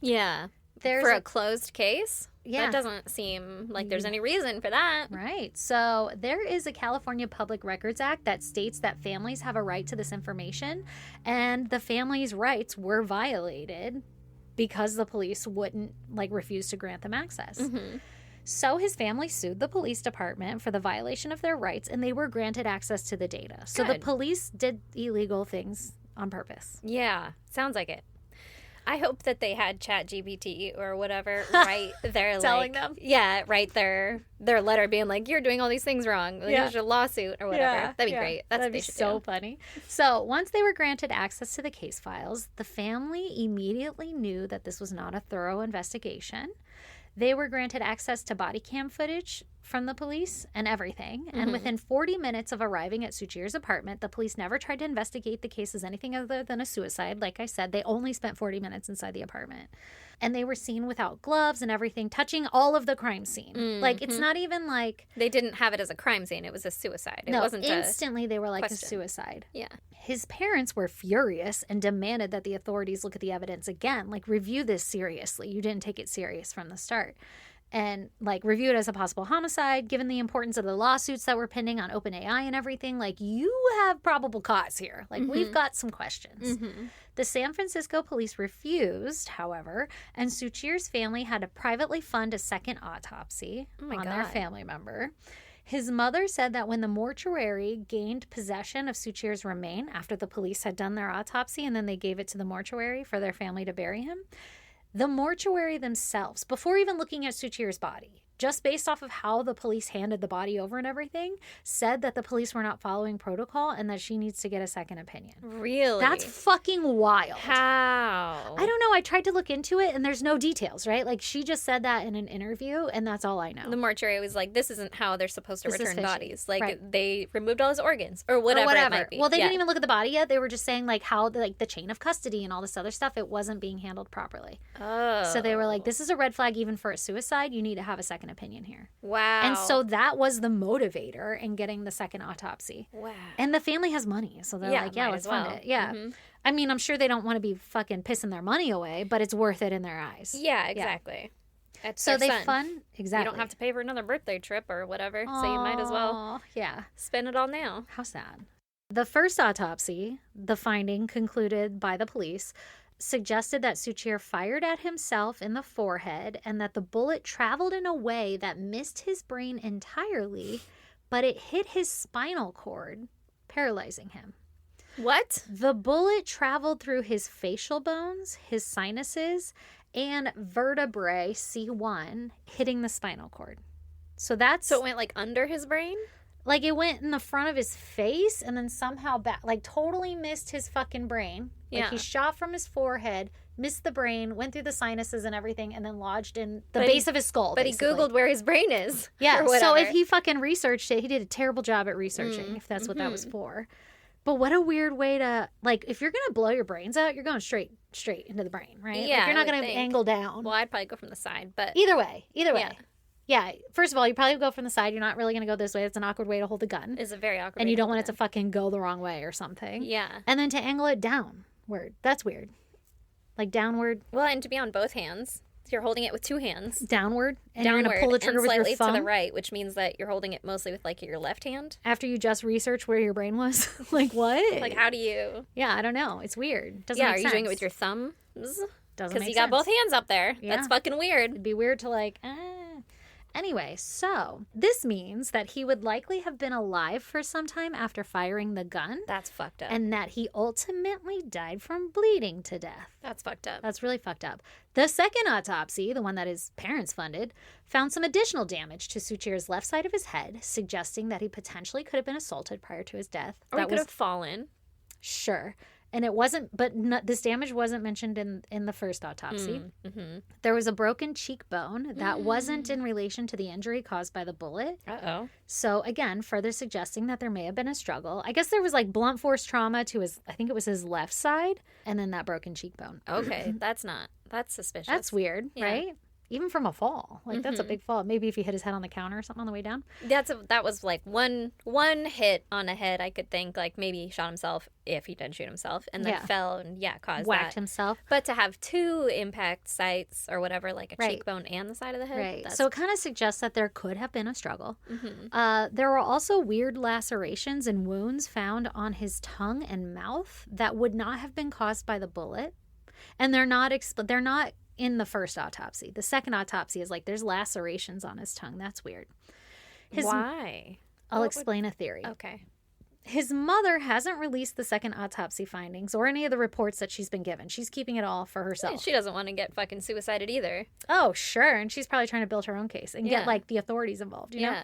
Yeah. For a closed case? Yeah. That doesn't seem like there's any reason for that. Right. So there is a California Public Records Act that states that families have a right to this information, and the family's rights were violated because the police wouldn't, refuse to grant them access. So his family sued the police department for the violation of their rights, and they were granted access to the data. So the police did illegal things on purpose. Yeah. Sounds like it. I hope that they had ChatGPT or whatever write their telling them. Yeah, write their letter being like, you're doing all these things wrong. Here's your lawsuit or whatever. Yeah, That'd be great. That'd be so funny. So once they were granted access to the case files, the family immediately knew that this was not a thorough investigation. They were granted access to body cam footage from the police and everything. And within 40 minutes of arriving at Suchir's apartment, the police never tried to investigate the case as anything other than a suicide. Like I said, they only spent 40 minutes inside the apartment. And they were seen without gloves and everything, touching all of the crime scene. It's not even like... They didn't have it as a crime scene. It was a suicide. It wasn't instantly they were like question. A suicide. Yeah. His parents were furious and demanded that the authorities look at the evidence again. Review this seriously. You didn't take it serious from the start. And, review it as a possible homicide, given the importance of the lawsuits that were pending on OpenAI and everything. You have probable cause here. We've got some questions. The San Francisco police refused, however, and Suchir's family had to privately fund a second autopsy on their family member. His mother said that when the mortuary gained possession of Suchir's remain after the police had done their autopsy and then they gave it to the mortuary for their family to bury him, the mortuary themselves, before even looking at Suchir's body, just based off of how the police handed the body over and everything, said that the police were not following protocol and that she needs to get a second opinion. Really? That's fucking wild. How? I don't know. I tried to look into it and there's no details, right? She just said that in an interview and that's all I know. The mortuary was like, this isn't how they're supposed to return bodies. Right. They removed all his organs or whatever it might be. Well, they didn't even look at the body yet. They were just saying how the chain of custody and all this other stuff, it wasn't being handled properly. Oh. So they were like, this is a red flag even for a suicide. You need to have a second opinion here. Wow. And so that was the motivator in getting the second autopsy. Wow. And the family has money. So they're like, yeah, let's fund it. Yeah. I mean, I'm sure they don't want to be fucking pissing their money away, but it's worth it in their eyes. Yeah, exactly. Yeah. So they fund, exactly. You don't have to pay for another birthday trip or whatever, so you might as well spend it all now. How sad. The first autopsy, the finding concluded by the police, suggested that Suchir fired at himself in the forehead and that the bullet traveled in a way that missed his brain entirely, but it hit his spinal cord, paralyzing him. What? The bullet traveled through his facial bones, his sinuses, and vertebrae C1, hitting the spinal cord. So it went under his brain? It went in the front of his face and then somehow back, totally missed his fucking brain. He shot from his forehead, missed the brain, went through the sinuses and everything, and then lodged in the base of his skull. But basically. He Googled where his brain is. Yeah, so if he fucking researched it, he did a terrible job at researching, if that's what that was for. But what a weird way to, if you're going to blow your brains out, you're going straight into the brain, right? Yeah, you're not going to angle down. Well, I'd probably go from the side, but... Either way. Yeah, first of all, you probably go from the side. You're not really going to go this way. It's an awkward way to hold a gun. It's a very awkward way. And you don't want it to fucking go the wrong way or something. Yeah. And then to angle it downward. That's weird. Downward. Well, and to be on both hands. You're holding it with two hands. Downward. And you're going to pull the trigger with your thumb. Slightly to the right, which means that you're holding it mostly with, your left hand. After you just researched where your brain was? What? How do you... Yeah, I don't know. It's weird. Doesn't make sense. Are you doing it with your thumbs? Doesn't make sense. Because you got both hands up there. Yeah. That's fucking weird. It'd be weird to Anyway, so this means that he would likely have been alive for some time after firing the gun. That's fucked up. And that he ultimately died from bleeding to death. That's fucked up. That's really fucked up. The second autopsy, the one that his parents funded, found some additional damage to Suchir's left side of his head, suggesting that he potentially could have been assaulted prior to his death. Or he could have fallen. Sure. And it wasn't, but this damage wasn't mentioned in the first autopsy. Mm-hmm. There was a broken cheekbone that wasn't in relation to the injury caused by the bullet. Uh-oh. So again, further suggesting that there may have been a struggle. I guess there was like blunt force trauma to I think it was his left side, and then that broken cheekbone. Okay, that's suspicious. That's weird, right? Even from a fall. Like, that's a big fall. Maybe if he hit his head on the counter or something on the way down. That was like one hit on a head, I could think. Like, maybe he shot himself, if he did shoot himself, and then fell and, caused whacked that. himself. But to have 2 impact sites or whatever, like a cheekbone and the side of the head. Right. So it kind of suggests that there could have been a struggle. There were also weird lacerations and wounds found on his tongue and mouth that would not have been caused by the bullet. And they're not in the first autopsy. The second autopsy is like, there's lacerations on his tongue. That's weird. Why? I'll explain a theory. Okay. His mother hasn't released the second autopsy findings or any of the reports that she's been given. She's keeping it all for herself. She doesn't want to get fucking suicided either. Oh, sure. And she's probably trying to build her own case and get, like, the authorities involved, you know?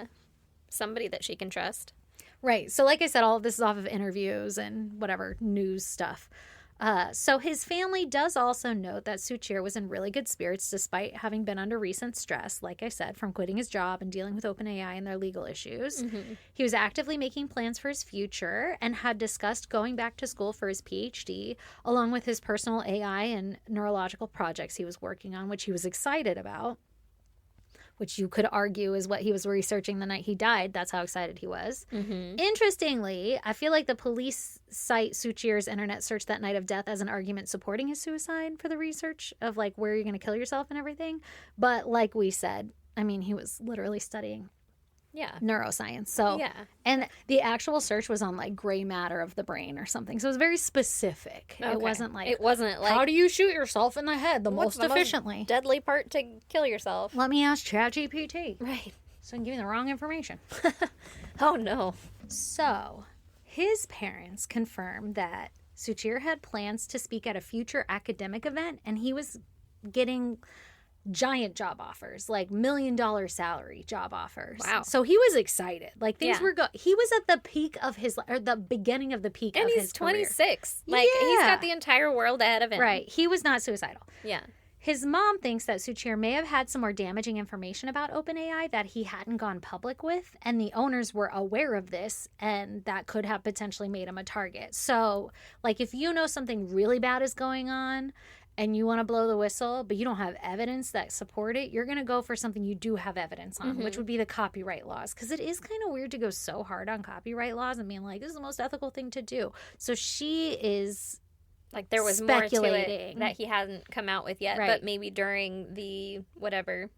Somebody that she can trust. Right. So like I said, all of this is off of interviews and whatever news stuff. So his family does also note that Suchir was in really good spirits despite having been under recent stress, like I said, from quitting his job and dealing with OpenAI and their legal issues. He was actively making plans for his future and had discussed going back to school for his PhD, along with his personal AI and neurological projects he was working on, which he was excited about. Which you could argue is what he was researching the night he died. That's how excited he was. Interestingly, I feel like the police cite Suchir's internet search that night of death as an argument supporting his suicide for the research of, like, where you're going to kill yourself and everything. But like we said, I mean, he was literally studying neuroscience. So, and the actual search was on, like, gray matter of the brain or something. So it was very specific. Okay. It wasn't like, how do you shoot yourself in the head most efficiently? Most deadly part to kill yourself. Let me ask ChatGPT. Right. So I can give you the wrong information. Oh, no. So his parents confirmed that Suchir had plans to speak at a future academic event, and he was getting giant job offers, like $1 million salary job offers. Wow. So he was excited. Like, things were he was at the peak of his, or the beginning of the peak of his career. And he's 26. Like, he's got the entire world ahead of him. Right. He was not suicidal. Yeah. His mom thinks that Suchir may have had some more damaging information about OpenAI that he hadn't gone public with, and the owners were aware of this, and that could have potentially made him a target. So, like, if you know something really bad is going on, and you want to blow the whistle, but you don't have evidence that support it, you're going to go for something you do have evidence on, which would be the copyright laws. Because it is kind of weird to go so hard on copyright laws and being like, this is the most ethical thing to do. So she is like, there was more to it that he hadn't come out with yet, but maybe during the whatever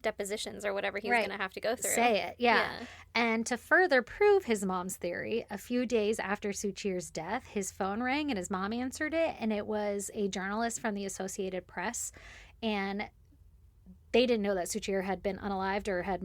depositions or whatever he was going to have to go through. Say it, yeah. And to further prove his mom's theory, a few days after Suchir's death, his phone rang and his mom answered it, and it was a journalist from the Associated Press, and they didn't know that Suchir had been unalived or had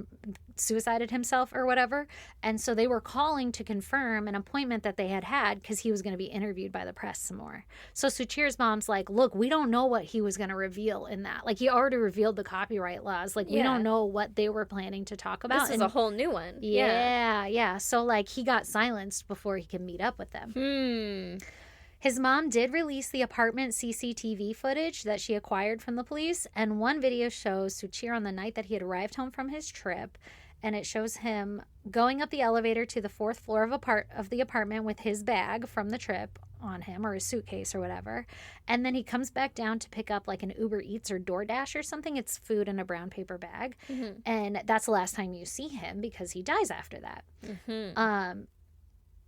suicided himself or whatever. And so they were calling to confirm an appointment that they had because he was going to be interviewed by the press some more. So Suchir's mom's like, look, we don't know what he was going to reveal in that. Like, he already revealed the copyright laws. Like, we don't know what they were planning to talk about. This is a whole new one. Yeah. So, like, he got silenced before he could meet up with them. His mom did release the apartment CCTV footage that she acquired from the police, and one video shows Suchir on the night that he had arrived home from his trip, and it shows him going up the elevator to the 4th floor of the apartment with his bag from the trip on him, or his suitcase or whatever, and then he comes back down to pick up, like, an Uber Eats or DoorDash or something. It's food in a brown paper bag, and that's the last time you see him because he dies after that.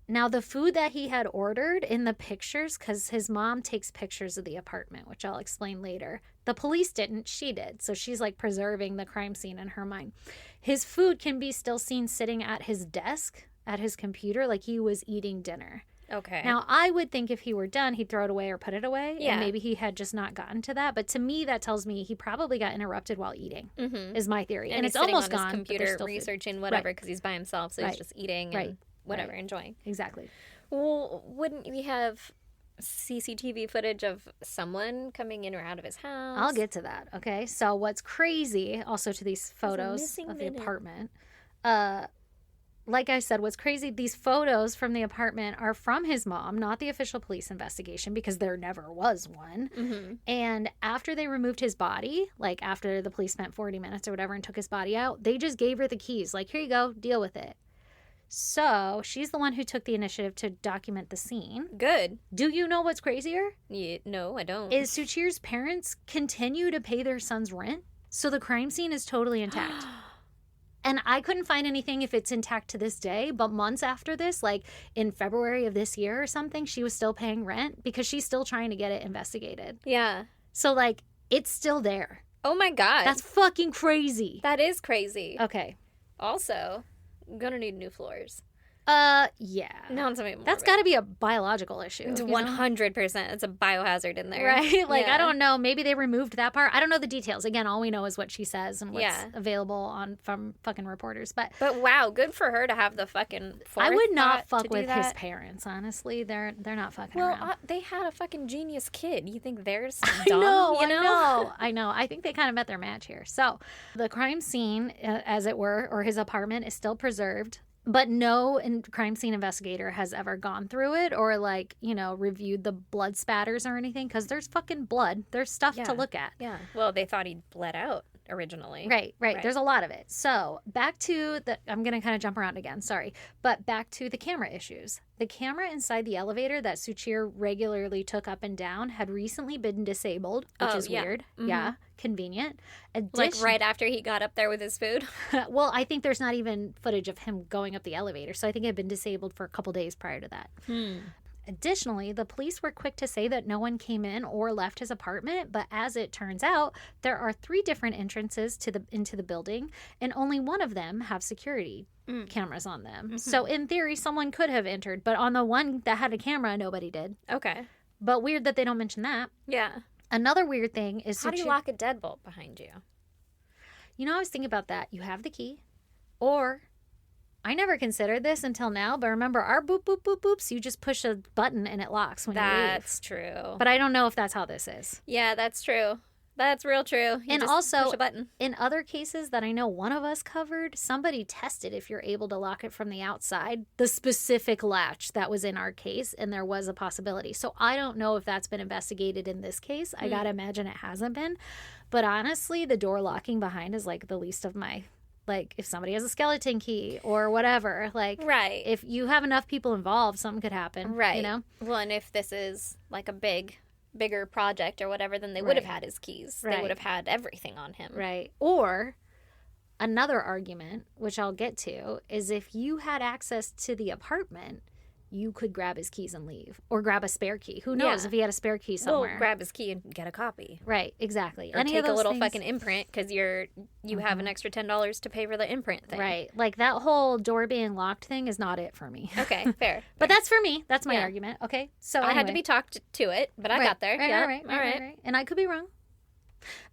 Now, the food that he had ordered in the pictures, because his mom takes pictures of the apartment, which I'll explain later. The police didn't, she did. So she's, like, preserving the crime scene in her mind. His food can be still seen sitting at his desk, at his computer, like he was eating dinner. Okay. Now, I would think if he were done, he'd throw it away or put it away. Yeah. And maybe he had just not gotten to that. But to me, that tells me he probably got interrupted while eating, is my theory. And it's almost on gone. His computer researching whatever because he's by himself. So he's just eating and whatever, enjoying. Exactly. Well, wouldn't we have CCTV footage of someone coming in or out of his house? I'll get to that, okay? So what's crazy, also to these photos of the apartment, like I said, what's crazy, these photos from the apartment are from his mom, not the official police investigation, because there never was one. Mm-hmm. And after they removed his body, like after the police spent 40 minutes or whatever and took his body out, they just gave her the keys. Like, here you go, deal with it. So she's the one who took the initiative to document the scene. Good. Do you know what's crazier? Yeah, no, I don't. Is Suchir's parents continue to pay their son's rent. So the crime scene is totally intact. And I couldn't find anything if it's intact to this day, but months after this, like in February of this year or something, she was still paying rent because she's still trying to get it investigated. Yeah. So, like, it's still there. Oh my God. That's fucking crazy. That is crazy. Okay. Also, I'm gonna need new floors. Yeah. Now I'm something more. That's got to be a biological issue. It's you know? 100%. It's a biohazard in there. Right? Like, Yeah. I don't know. Maybe they removed that part. I don't know the details. Again, all we know is what she says and what's available from fucking reporters. But wow, good for her to have the fucking I would not forethought fuck to do with that. his parents, honestly. They're not fucking Well, around. they had a fucking genius kid. You think they're I dumb? know, you I know. I think they kind of met their match here. So the crime scene, as it were, or his apartment is still preserved. But no crime scene investigator has ever gone through it or, like, you know, reviewed the blood spatters or anything because there's fucking blood. There's stuff to look at. Yeah. Well, they thought he bled out originally. Right. There's a lot of it. So back to I'm going to kind of jump around again. Sorry. But back to the camera issues. The camera inside the elevator that Suchir regularly took up and down had recently been disabled, which is weird. Mm-hmm. Yeah. Convenient. Like right after he got up there with his food? Well, I think there's not even footage of him going up the elevator. So I think it had been disabled for a couple days prior to that. Additionally, the police were quick to say that no one came in or left his apartment, but as it turns out, there are 3 different entrances into the building, and only one of them have security cameras on them. Mm-hmm. So in theory, someone could have entered, but on the one that had a camera, nobody did. Okay. But weird that they don't mention that. Yeah. Another weird thing is... How do you lock a deadbolt behind you? You know, I was thinking about that. You have the key, or... I never considered this until now, but remember our boop, boop, boop, boops, you just push a button and it locks when you leave. That's true. But I don't know if that's how this is. Yeah, that's true. That's real true. You and just also, push a button. In other cases that I know one of us covered, somebody tested if you're able to lock it from the outside, the specific latch that was in our case, and there was a possibility. So I don't know if that's been investigated in this case. I gotta imagine it hasn't been. But honestly, the door locking behind is like the least of my... Like, if somebody has a skeleton key or whatever, like, right. If you have enough people involved, something could happen, right? You know. Well, and if this is like a bigger project or whatever, then they would have had his keys. Right. They would have had everything on him, right? Or another argument, which I'll get to, is if you had access to the apartment, you could grab his keys and leave, or grab a spare key. Who knows if he had a spare key somewhere? Well, grab his key and get a copy. Right, exactly. Or Any take of those a little things... fucking imprint because you have an extra $10 to pay for the imprint thing. Right, like that whole door being locked thing is not it for me. Okay, fair. But that's for me. That's my argument. Okay, so I had to be talked to it, but I got there. Right. And I could be wrong.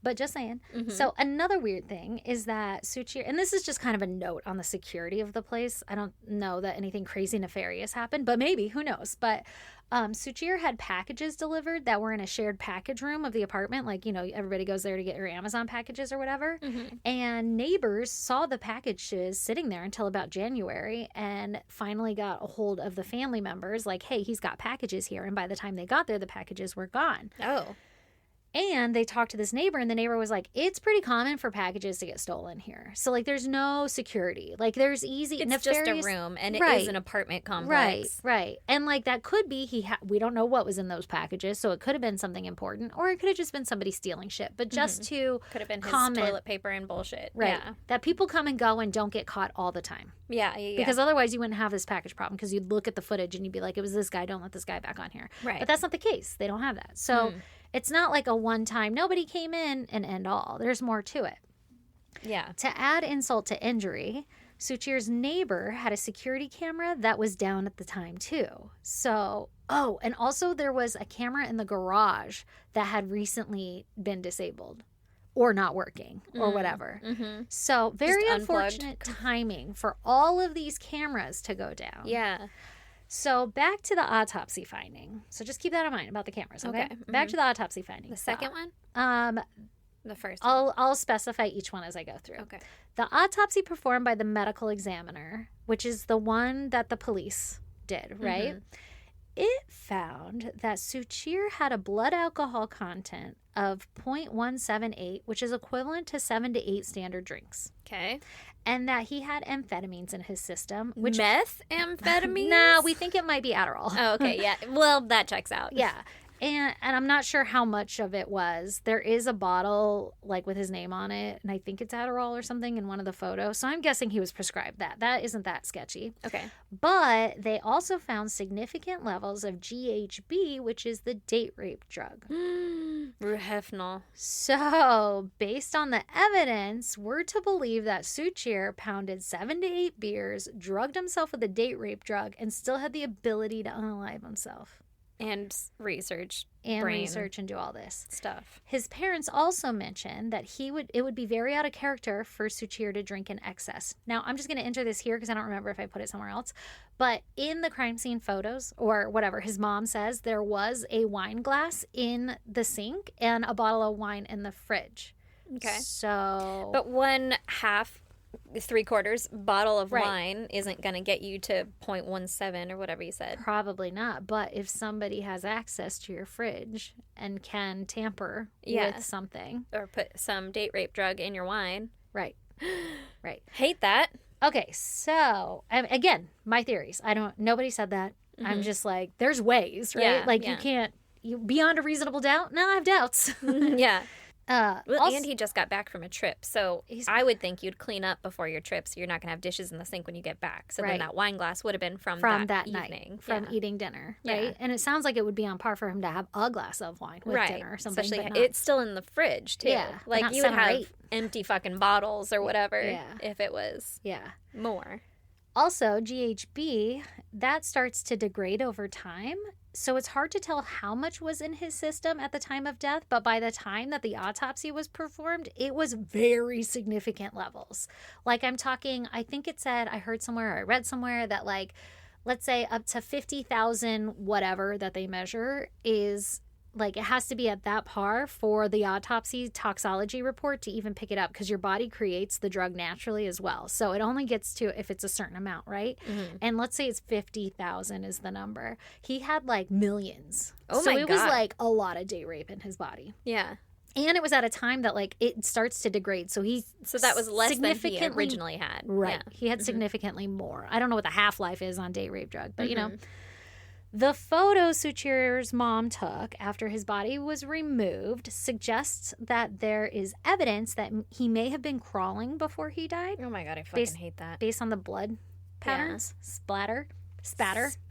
But just saying. Mm-hmm. So another weird thing is that Suchir, and this is just kind of a note on the security of the place. I don't know that anything crazy nefarious happened, but maybe, who knows? But Suchir had packages delivered that were in a shared package room of the apartment. Like, you know, everybody goes there to get your Amazon packages or whatever. Mm-hmm. And neighbors saw the packages sitting there until about January and finally got a hold of the family members like, hey, he's got packages here. And by the time they got there, the packages were gone. Oh. And they talked to this neighbor, and the neighbor was like, it's pretty common for packages to get stolen here. So, like, there's no security. Like, there's easy... It's just a room, and it is an apartment complex. Right. And, like, that could be... we don't know what was in those packages, so it could have been something important, or it could have just been somebody stealing shit. But just to could have been his comment, toilet paper and bullshit. Right. Yeah. That people come and go and don't get caught all the time. Yeah. Because otherwise you wouldn't have this package problem, because you'd look at the footage and you'd be like, it was this guy, don't let this guy back on here. Right. But that's not the case. They don't have that. So... It's not like a one-time, nobody came in and end all. There's more to it. Yeah. To add insult to injury, Suchir's neighbor had a security camera that was down at the time, too. So, and also there was a camera in the garage that had recently been disabled or not working or whatever. Mm-hmm. So, very unfortunate timing for all of these cameras to go down. Yeah. So back to the autopsy finding. So just keep that in mind about the cameras, okay? Mm-hmm. Back to the autopsy finding. The second one? The first one. I'll specify each one as I go through. Okay. The autopsy performed by the medical examiner, which is the one that the police did, right? Mm-hmm. It found that Suchir had a blood alcohol content of 0.178, which is equivalent to 7 to 8 standard drinks. Okay. And that he had amphetamines in his system. Which methamphetamines? Nah, we think it might be Adderall. Oh, okay, yeah. Well, that checks out. Yeah. And I'm not sure how much of it was. There is a bottle, like, with his name on it, and I think it's Adderall or something in one of the photos. So I'm guessing he was prescribed that. That isn't that sketchy. Okay. But they also found significant levels of GHB, which is the date rape drug. Ruhefnol. So, based on the evidence, we're to believe that Suchir pounded 7 to 8 beers, drugged himself with a date rape drug, and still had the ability to unalive himself. And research and do all this stuff. His parents also mentioned that it would be very out of character for Suchir to drink in excess. Now, I'm just going to enter this here because I don't remember if I put it somewhere else. But in the crime scene photos, or whatever, his mom says there was a wine glass in the sink and a bottle of wine in the fridge. Okay. So, but 1/2 bottle of wine isn't going to get you to 0.17 or whatever you said. Probably not. But if somebody has access to your fridge and can tamper with something. Or put some date rape drug in your wine. Right. Right. Hate that. Okay. So, again, my theories. Nobody said that. Mm-hmm. I'm just like, there's ways, right? Yeah, you can't, beyond a reasonable doubt. No, I have doubts. Yeah. Also, and he just got back from a trip, so I would think you'd clean up before your trip so you're not going to have dishes in the sink when you get back. So then that wine glass would have been from that evening. Night, from eating dinner, right? Yeah. And it sounds like it would be on par for him to have a glass of wine with dinner or something. Especially it's still in the fridge, too. Yeah, like you would have empty fucking bottles or whatever if it was more. Also, GHB, that starts to degrade over time. So it's hard to tell how much was in his system at the time of death, but by the time that the autopsy was performed, it was very significant levels. Like I'm talking, I think it said, I heard somewhere, or I read somewhere that like, let's say up to 50,000 whatever that they measure is like, it has to be at that par for the autopsy toxology report to even pick it up because your body creates the drug naturally as well. So it only gets to if it's a certain amount, right? Mm-hmm. And let's say it's 50,000 is the number. He had like millions. Oh so my it God. was like a lot of date rape in his body. Yeah. And it was at a time that like it starts to degrade. So that was less than he originally had. Right. Yeah. He had significantly more. I don't know what the half-life is on date rape drug, but you know. The photo Suchir's mom took after his body was removed suggests that there is evidence that he may have been crawling before he died. Oh my God, I fucking hate that. Based on the blood patterns. Spatter.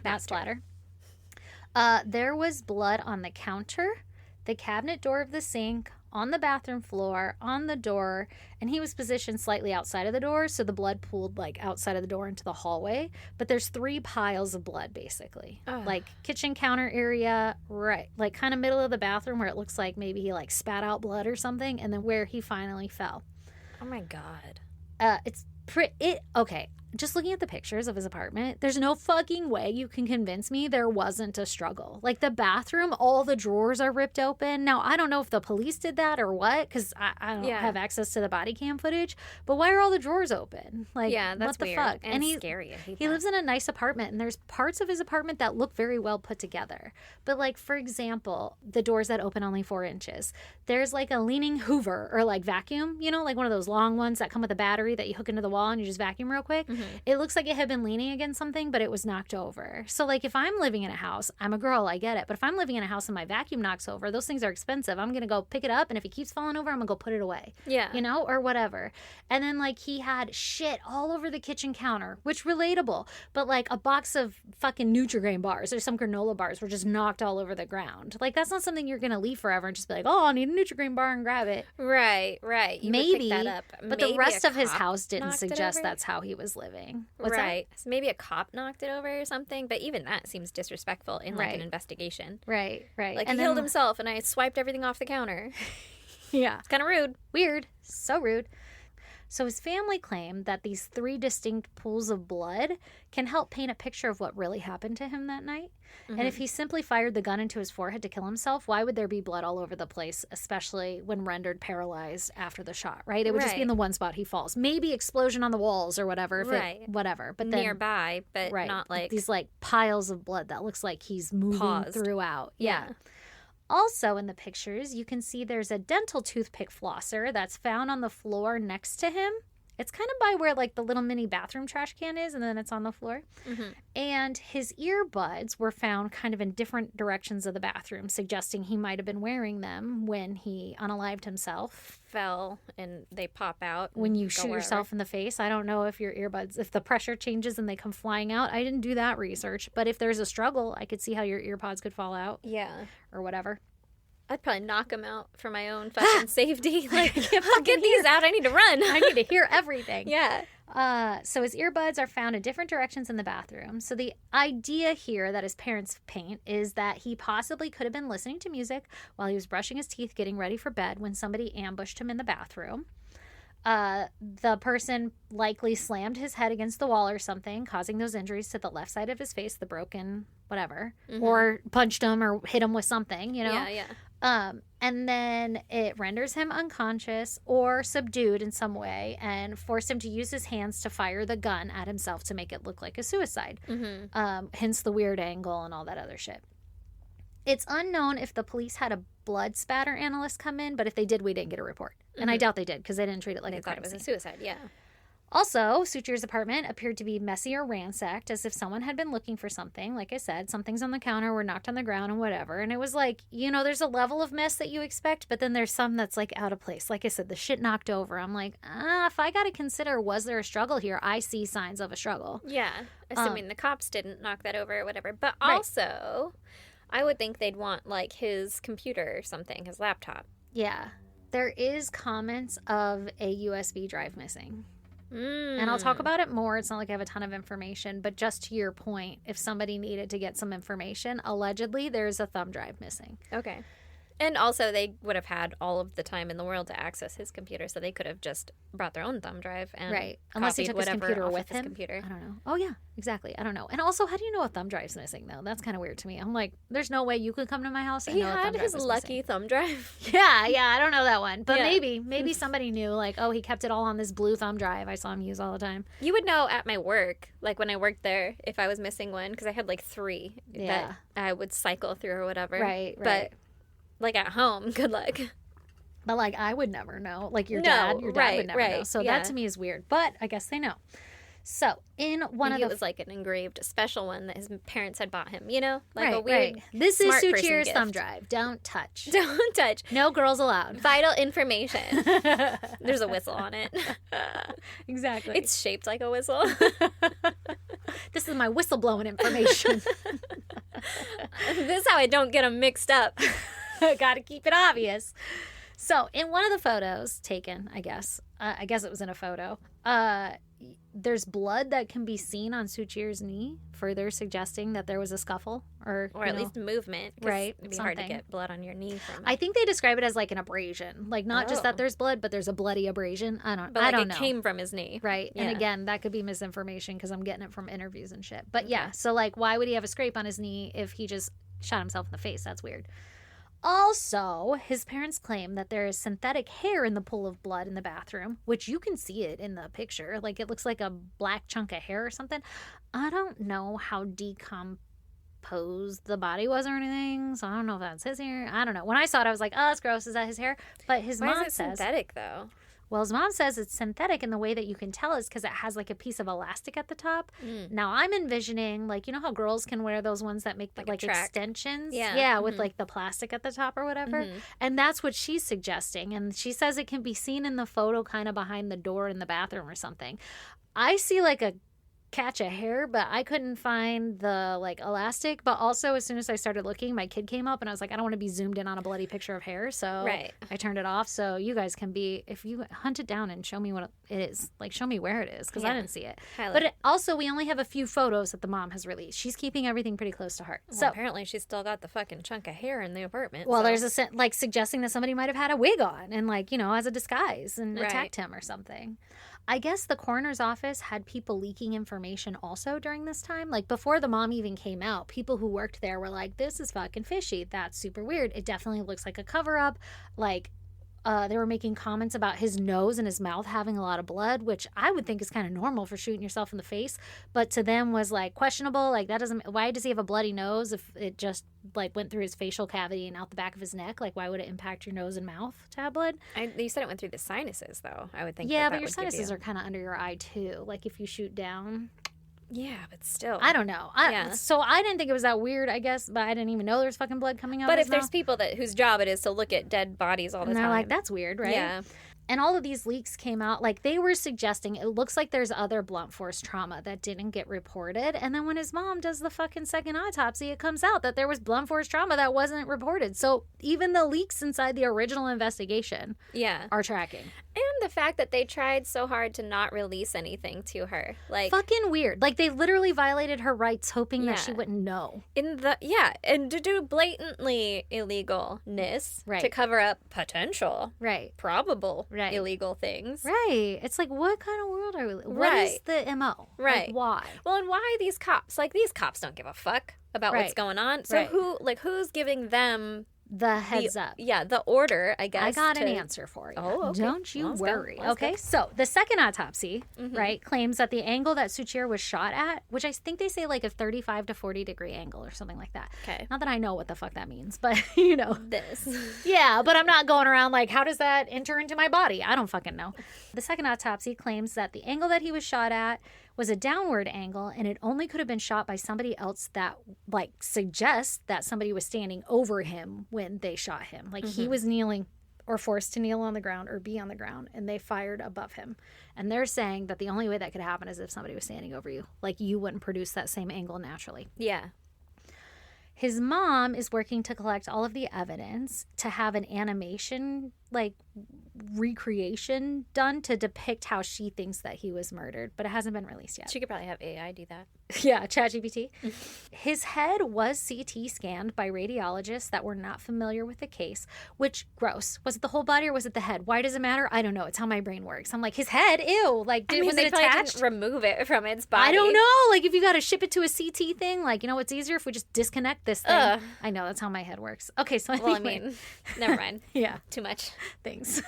Not splatter. There was blood on the counter, the cabinet door of the sink, on the bathroom floor, on the door, and he was positioned slightly outside of the door, so the blood pooled like outside of the door into the hallway. But there's 3 piles of blood basically. Ugh. Like kitchen counter area, right, like kind of middle of the bathroom where it looks like maybe he like spat out blood or something, and then where he finally fell. Oh my God. Okay. Just looking at the pictures of his apartment, there's no fucking way you can convince me there wasn't a struggle. Like the bathroom, all the drawers are ripped open. Now, I don't know if the police did that or what, because I don't have access to the body cam footage, but why are all the drawers open? Like, that's what the weird. fuck? And scary. I hate he that. lives in a nice apartment, and there's parts of his apartment that look very well put together. But like, for example, the doors that open only 4 inches. There's like a leaning Hoover or like vacuum, you know, like one of those long ones that come with a battery that you hook into the wall and you just vacuum real quick. Mm-hmm. It looks like it had been leaning against something, but it was knocked over. So like if I'm living in a house, I'm a girl, I get it. But if I'm living in a house and my vacuum knocks over, those things are expensive. I'm going to go pick it up, and if it keeps falling over, I'm going to go put it away. Yeah. You know, or whatever. And then like he had shit all over the kitchen counter, which relatable. But like a box of fucking Nutri-Grain bars or some granola bars were just knocked all over the ground. Like that's not something you're going to leave forever and just be like, oh, I need a Nutri-Grain bar and grab it. Right. You maybe would pick that up. But the rest of his house didn't suggest that's how he was living. What's right. So maybe a cop knocked it over or something, but even that seems disrespectful in like an investigation. Right. Like he killed himself and I swiped everything off the counter. Yeah. It's kind of rude. Weird. So rude. So his family claimed that these 3 distinct pools of blood can help paint a picture of what really happened to him that night. And if he simply fired the gun into his forehead to kill himself, why would there be blood all over the place, especially when rendered paralyzed after the shot, right? It would just be in the one spot he falls. Maybe explosion on the walls or whatever. Whatever. But then, nearby, but not like... These like piles of blood that looks like he's moving throughout. Yeah. Also in the pictures, you can see there's a dental toothpick flosser that's found on the floor next to him. It's kind of by where like the little mini bathroom trash can is, and then it's on the floor. And his earbuds were found kind of in different directions of the bathroom, suggesting he might have been wearing them when he unalived himself. Fell and they pop out. When you shoot yourself in the face. I don't know if your earbuds, if the pressure changes and they come flying out. I didn't do that research. But if there's a struggle, I could see how your earpods could fall out. Yeah. Or whatever. I'd probably knock them out for my own fucking safety. Like, I'll get these out. I need to run. I need to hear everything. Yeah. So his earbuds are found in different directions in the bathroom. So the idea here that his parents paint is that he possibly could have been listening to music while he was brushing his teeth, getting ready for bed, when somebody ambushed him in the bathroom. The person likely slammed his head against the wall or something, causing those injuries to the left side of his face, the broken whatever, or punched him or hit him with something, you know? Yeah. And then it renders him unconscious or subdued in some way and forced him to use his hands to fire the gun at himself to make it look like a suicide. Hence the weird angle and all that other shit. It's unknown if the police had a blood spatter analyst come in, but if they did, we didn't get a report. And I doubt they did because they didn't treat it like a crime thought it was scene. a suicide, yeah. Also, Suchir's apartment appeared to be messy or ransacked, as if someone had been looking for something. Like I said, some things on the counter were knocked on the ground and whatever. And it was like, you know, there's a level of mess that you expect, but then there's some that's like out of place. Like I said, the shit knocked over. I'm like, if I got to consider, was there a struggle here? I see signs of a struggle. Yeah, assuming the cops didn't knock that over or whatever. But also, I would think they'd want like his computer or something, his laptop. Yeah. There is comments of a USB drive missing. And I'll talk about it more. It's not like I have a ton of information, but just to your point, if somebody needed to get some information, allegedly there's a thumb drive missing. Okay. And also they would have had all of the time in the world to access his computer, so they could have just brought their own thumb drive and unless he took his computer with him. Computer. I don't know. Oh yeah, exactly. I don't know. And also, how do you know a thumb drive's missing though? That's kind of weird to me. I'm like, there's no way you could come to my house and he know a thumb had drive his was lucky missing. thumb drive. Yeah, I don't know that one, but maybe somebody knew. Like, oh, he kept it all on this blue thumb drive I saw him use all the time. You would know at my work, like when I worked there, if I was missing one, because I had like 3 that I would cycle through or whatever. Right. But like at home, good luck. But like I would never know. Like your dad would never know. So that to me is weird. But I guess they know. So in one Maybe of it was like an engraved special one that his parents had bought him, you know? Like a weird weird This is smart person Suchir's gift. thumb drive. Don't touch. Don't touch. No girls allowed. Vital information. There's a whistle on it. Exactly. It's shaped like a whistle. This is my whistleblowing information. This is how I don't get them mixed up. Gotta keep it obvious. So in one of the photos taken, I guess it was in a photo, there's blood that can be seen on Suchir's knee, further suggesting that there was a scuffle or at least movement. Right. It'd be hard to get blood on your knee from. I think they describe it as like an abrasion. Like not just that there's blood, but there's a bloody abrasion. I don't know. It came from his knee. Right. Yeah. And again, that could be misinformation because I'm getting it from interviews and shit. But yeah, so like why would he have a scrape on his knee if he just shot himself in the face? That's weird. Also, his parents claim that there is synthetic hair in the pool of blood in the bathroom, which you can see it in the picture. Like, it looks like a black chunk of hair or something. I don't know how decomposed the body was or anything, so I don't know if that's his hair. I don't know. When I saw it, I was like, oh, that's gross. Is that his hair? But his mom says... synthetic, though? Well, his mom says it's synthetic, and the way that you can tell is because it has like a piece of elastic at the top. Now I'm envisioning, like, you know how girls can wear those ones that make like extensions? Yeah, with like the plastic at the top or whatever. And that's what she's suggesting. And she says it can be seen in the photo kind of behind the door in the bathroom or something. I see like a catch a hair, but I couldn't find the like elastic. But also, as soon as I started looking, my kid came up and I was like, I don't want to be zoomed in on a bloody picture of hair. So I turned it off. So you guys can be, if you hunt it down and show me what it is, like show me where it is, because I didn't see it. But also, we only have a few photos that the mom has released. She's keeping everything pretty close to heart. Well, so apparently she's still got the fucking chunk of hair in the apartment. Well, there's a like suggesting that somebody might have had a wig on and like, you know, as a disguise and attacked him or something. I guess the coroner's office had people leaking information also during this time. Like before the mom even came out, people who worked there were like, this is fucking fishy. That's super weird. It definitely looks like a cover up. Like they were making comments about his nose and his mouth having a lot of blood, which I would think is kind of normal for shooting yourself in the face. But to them was like questionable. Like that doesn't, why does he have a bloody nose if it just like went through his facial cavity and out the back of his neck? Like why would it impact your nose and mouth to have blood? You said it went through the sinuses though. I would think. Yeah, but your sinuses are kind of under your eye too. Like if you shoot down. Yeah, but still. I don't know. So I didn't think it was that weird, I guess, but I didn't even know there was fucking blood coming out But of his if there's mouth. people whose job it is to look at dead bodies all the time. And they're like, that's weird, right? Yeah. And all of these leaks came out, like they were suggesting it looks like there's other blunt force trauma that didn't get reported. And then when his mom does the fucking second autopsy, it comes out that there was blunt force trauma that wasn't reported. So even the leaks inside the original investigation are tracking. And the fact that they tried so hard to not release anything to her. Like fucking weird. Like they literally violated her rights hoping that she wouldn't know. And to do blatantly illegalness to cover up potential. Probable. Illegal things. It's like, what kind of world are we living? What is the MO? Like, why? Well, and why these cops? Like, these cops don't give a fuck about what's going on. So who's giving them the heads up? Yeah, the order, I guess. I got an answer for you. Oh, okay. Don't you worry. Okay, so the second autopsy, claims that the angle that Suchir was shot at, which I think they say like a 35 to 40 degree angle or something like that. Okay. Not that I know what the fuck that means, but you know. This. Yeah, but I'm not going around like, how does that enter into my body? I don't fucking know. The second autopsy claims that the angle that he was shot at was a downward angle, and it only could have been shot by somebody else that like suggests that somebody was standing over him when they shot him. Like he was kneeling or forced to kneel on the ground or be on the ground, and they fired above him. And they're saying that the only way that could happen is if somebody was standing over you. Like you wouldn't produce that same angle naturally. Yeah. His mom is working to collect all of the evidence to have an animation, like, recreation done to depict how she thinks that he was murdered, but it hasn't been released yet. She could probably have AI do that. Yeah, ChatGPT. His head was CT scanned by radiologists that were not familiar with the case, which, gross. Was it the whole body or was it the head? Why does it matter? I don't know. It's how my brain works. I'm like, his head? Ew. Like, was it attached? Didn't remove it from its body. I don't know. Like, if you got to ship it to a CT thing, like, you know what's easier if we just disconnect this thing? I know. That's how my head works. Okay, so anyway. Well, I mean, never mind. Yeah. Too much. Thanks.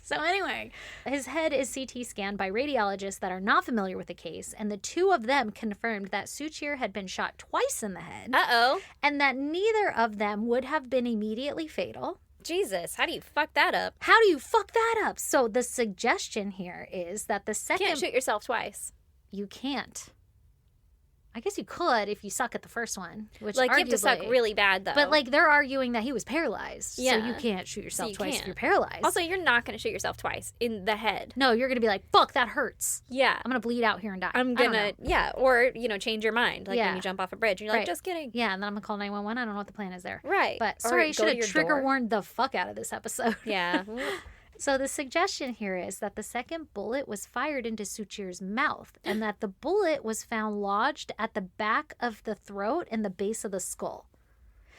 So anyway, his head is CT scanned by radiologists that are not familiar with the case, and the two of them confirmed that Suchir had been shot twice in the head. Uh-oh. And that neither of them would have been immediately fatal. Jesus, how do you fuck that up? How do you fuck that up? So the suggestion here is that the second... You can't shoot yourself twice. You can't. I guess you could if you suck at the first one, which like arguably, you have to suck really bad though. But like they're arguing that he was paralyzed, yeah. so you can't shoot yourself twice if you're paralyzed. Also, you're not going to shoot yourself twice in the head. No, you're going to be like, "Fuck, that hurts." Yeah, I'm going to bleed out here and die. I'm gonna, or change your mind, like when you jump off a bridge, and you're like, right. just kidding. Yeah, and then I'm gonna call 911. I don't know what the plan is there. Right. But sorry, I should have trigger warned the fuck out of this episode. Yeah. So the suggestion here is that the second bullet was fired into Suchir's mouth and that the bullet was found lodged at the back of the throat and the base of the skull.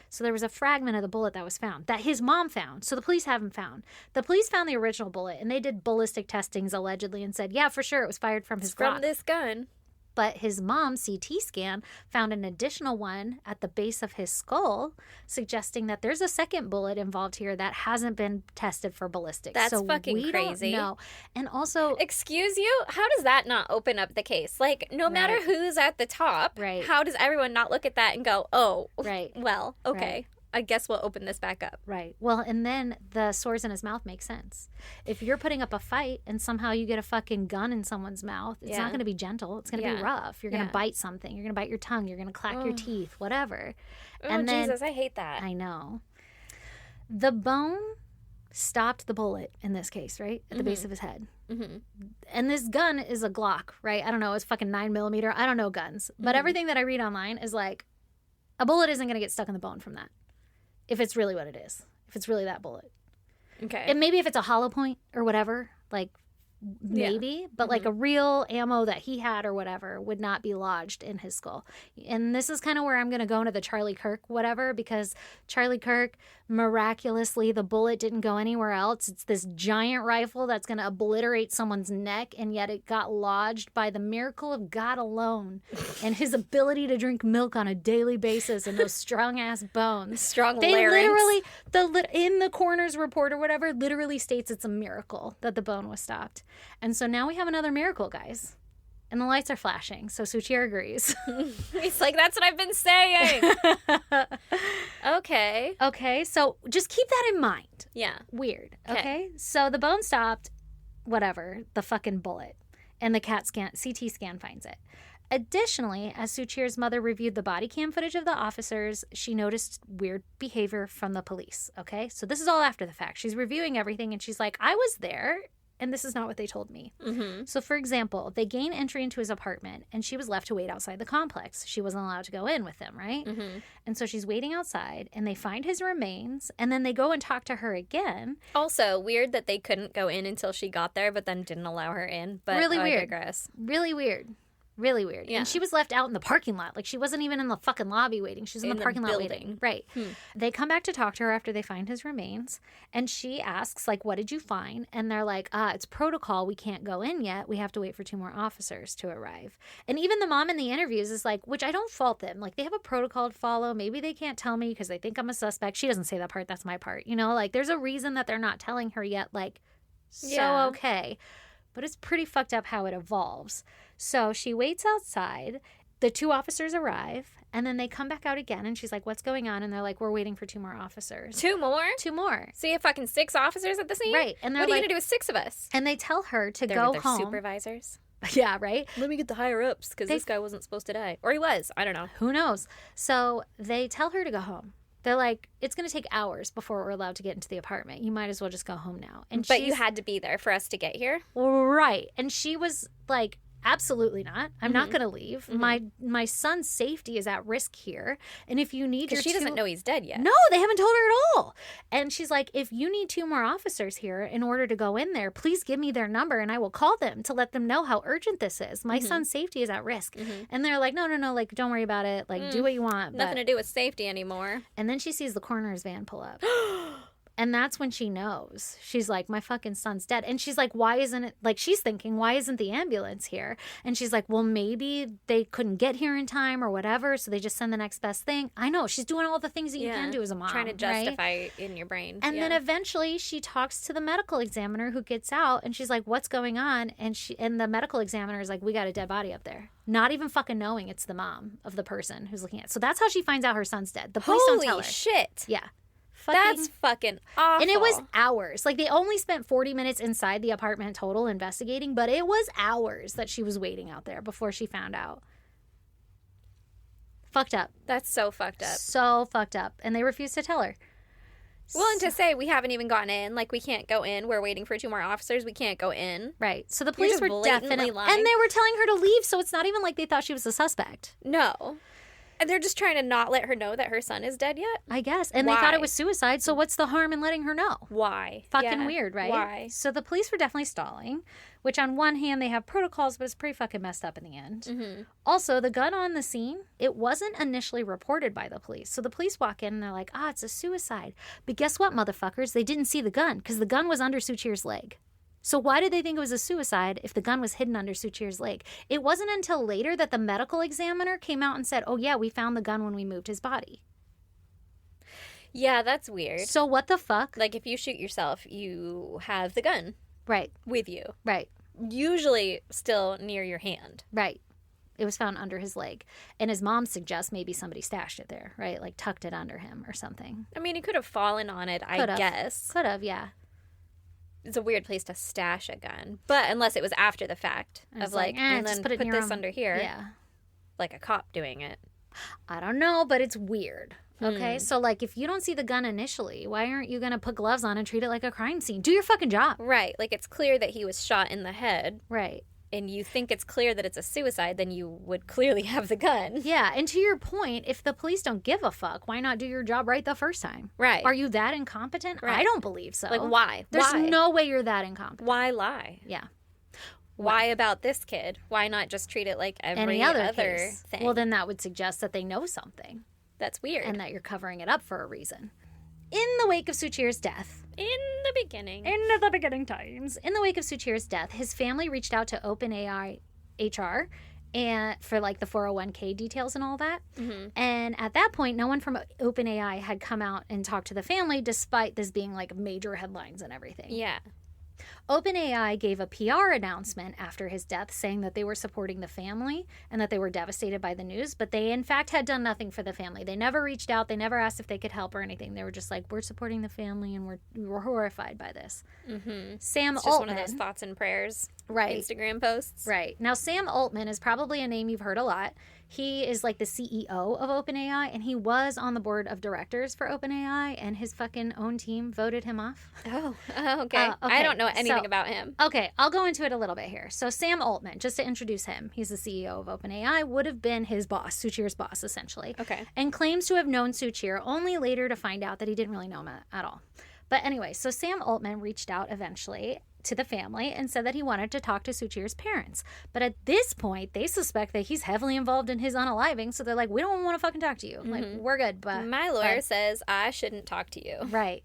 So there was a fragment of the bullet that was found that his mom found. So the police haven't found. The police found the original bullet and they did ballistic testings allegedly and said, yeah, for sure it was fired from his Glock. From this gun. But his mom's CT scan found an additional one at the base of his skull, suggesting that there's a second bullet involved here that hasn't been tested for ballistics. That's so fucking we crazy. Don't know. And also... Excuse you? How does that not open up the case? Like, no matter who's at the top, how does everyone not look at that and go, oh, well, okay. Right. I guess we'll open this back up. Right. Well, and then the sores in his mouth make sense. If you're putting up a fight and somehow you get a fucking gun in someone's mouth, it's not going to be gentle. It's going to be rough. You're going to bite something. You're going to bite your tongue. You're going to clack your teeth, whatever. Oh, and then, Jesus, I hate that. I know. The bone stopped the bullet in this case, right? At the base of his head. Mm-hmm. And this gun is a Glock, right? I don't know. It's fucking 9mm. I don't know guns. But everything that I read online is like, a bullet isn't going to get stuck in the bone from that. If it's really what it is. If it's really that bullet. Okay. And maybe if it's a hollow point or whatever, like, maybe, but like a real ammo that he had or whatever would not be lodged in his skull. And this is kind of where I'm going to go into the Charlie Kirk whatever, because Charlie Kirk, miraculously, the bullet didn't go anywhere else. It's this giant rifle that's going to obliterate someone's neck, and yet it got lodged by the miracle of God alone and his ability to drink milk on a daily basis and those strong-ass bones. Strong They larynx. literally, in the coroner's report or whatever, literally states it's a miracle that the bone was stopped. And so now we have another miracle, guys. And the lights are flashing, so Suchir agrees. He's like, that's what I've been saying. Okay. Okay, so just keep that in mind. Yeah. Weird, okay? So the bone stopped, whatever, the fucking bullet. And the CT scan finds it. Additionally, as Suchir's mother reviewed the body cam footage of the officers, she noticed weird behavior from the police, okay? So this is all after the fact. She's reviewing everything, and she's like, I was there, and this is not what they told me. Mm-hmm. So, for example, they gain entry into his apartment, and she was left to wait outside the complex. She wasn't allowed to go in with them, right? Mm-hmm. And so she's waiting outside, and they find his remains, and then they go and talk to her again. Also, weird that they couldn't go in until she got there, but then didn't allow her in. But Really weird. I digress. Really weird. Really weird. Yeah. And she was left out in the parking lot. Like, she wasn't even in the fucking lobby waiting. She was in the parking lot waiting. Right. They come back to talk to her after they find his remains. And she asks, like, what did you find? And they're like, it's protocol. We can't go in yet. We have to wait for 2 more officers to arrive. And even the mom in the interviews is like, which I don't fault them. Like, they have a protocol to follow. Maybe they can't tell me because they think I'm a suspect. She doesn't say that part. That's my part. You know, like, there's a reason that they're not telling her yet. Like, so okay. But it's pretty fucked up how it evolves. So she waits outside. The 2 officers arrive, and then they come back out again, and she's like, what's going on? And they're like, we're waiting for 2 more officers. 2 more? 2 more. So you have fucking 6 officers at the scene? Right. And they're what are you like, going to do with 6 of us? and they tell her to They're go their home. supervisors. Yeah, right? Let me get the higher-ups, because this guy wasn't supposed to die. Or he was. I don't know. Who knows? So they tell her to go home. They're like, it's going to take hours before we're allowed to get into the apartment. You might as well just go home now. And But you had to be there for us to get here? Right. And she was like, absolutely not. I'm not going to leave. My son's safety is at risk here. And if you need your Because she doesn't know he's dead yet. No, they haven't told her at all. And she's like, if you need 2 more officers here in order to go in there, please give me their number and I will call them to let them know how urgent this is. My son's safety is at risk. And they're like, no, like, don't worry about it. Like, do what you want. Nothing to do with safety anymore. And then she sees the coroner's van pull up. And that's when she knows. She's like, my fucking son's dead. And she's like, why isn't it, like, she's thinking, why isn't the ambulance here? And she's like, well, maybe they couldn't get here in time or whatever, so they just send the next best thing. I know. She's doing all the things that you can do as a mom. Trying to justify in your brain. And then eventually she talks to the medical examiner who gets out, and she's like, what's going on? And the medical examiner is like, we got a dead body up there. Not even fucking knowing it's the mom of the person who's looking at it. So that's how she finds out her son's dead. The police don't tell her. Holy shit. Yeah. That's fucking awful. And it was hours. Like, they only spent 40 minutes inside the apartment total investigating, but it was hours that she was waiting out there before she found out. Fucked up. That's so fucked up. So fucked up. And they refused to tell her. Well, and to say we haven't even gotten in, like, we can't go in. We're waiting for 2 more officers. We can't go in. Right. So the police just were blatantly definitely lying. and they were telling her to leave, so it's not even like they thought she was a suspect. No. And they're just trying to not let her know that her son is dead yet? I guess. And they thought it was suicide, so what's the harm in letting her know? Why? Fucking weird, right? Why? So the police were definitely stalling, which on one hand, they have protocols, but it's pretty fucking messed up in the end. Also, the gun on the scene, it wasn't initially reported by the police. So the police walk in and they're like, it's a suicide. But guess what, motherfuckers? They didn't see the gun because the gun was under Suchir's leg. So why did they think it was a suicide if the gun was hidden under Suchir's leg? It wasn't until later that the medical examiner came out and said, oh yeah, we found the gun when we moved his body. Yeah, that's weird. So what the fuck? Like, if you shoot yourself, you have the gun Right, with you. right, Usually still near your hand. right. It was found under his leg. And his mom suggests maybe somebody stashed it there, right? Like tucked it under him or something. I mean, he could have fallen on it, I guess. Could have, yeah. It's a weird place to stash a gun. But unless it was after the fact And of it's like, and just then put it put near this him. under here. Yeah. Like a cop doing it. I don't know, but it's weird. Okay, so like if you don't see the gun initially, why aren't you going to put gloves on and treat it like a crime scene? Do your fucking job. Right. Like it's clear that he was shot in the head. Right. And you think it's clear that it's a suicide, then you would clearly have the gun. Yeah, and to your point, if the police don't give a fuck, why not do your job right the first time? Right. Are you that incompetent? Right. I don't believe so. Like, why? There's why? no way you're that incompetent. Why lie? Yeah. Why about this kid? Why not just treat it like every Any other case. thing? Well, then that would suggest that they know something. That's weird. And that you're covering it up for a reason. In the wake of Suchir's death. In the beginning times. In the wake of Suchir's death, his family reached out to OpenAI HR and for like the 401k details and all that. Mm-hmm. And at that point, no one from OpenAI had come out and talked to the family, despite this being like major headlines and everything. Yeah. OpenAI gave a PR announcement after his death saying that they were supporting the family and that they were devastated by the news, but they in fact had done nothing for the family. They never reached out. They never asked if they could help or anything. They were just like, we're supporting the family and we're horrified by this. Mm-hmm. Sam it's just Altman. one of those thoughts and prayers Instagram posts. Right. Now, Sam Altman is probably a name you've heard a lot. He is like the CEO of OpenAI, and he was on the board of directors for OpenAI, and his fucking own team voted him off. Oh, okay. I don't know anything about him. Okay, I'll go into it a little bit here. So Sam Altman, just to introduce him, he's the CEO of OpenAI, would have been his boss, Suchir's boss, essentially. Okay. And claims to have known Suchir, only later to find out that he didn't really know him at all. But anyway, so Sam Altman reached out eventually to the family and said that he wanted to talk to Suchir's parents. But at this point, they suspect that he's heavily involved in his unaliving, so they're like, we don't want to fucking talk to you. Mm-hmm. Like, we're good, but... My lawyer says I shouldn't talk to you. Right.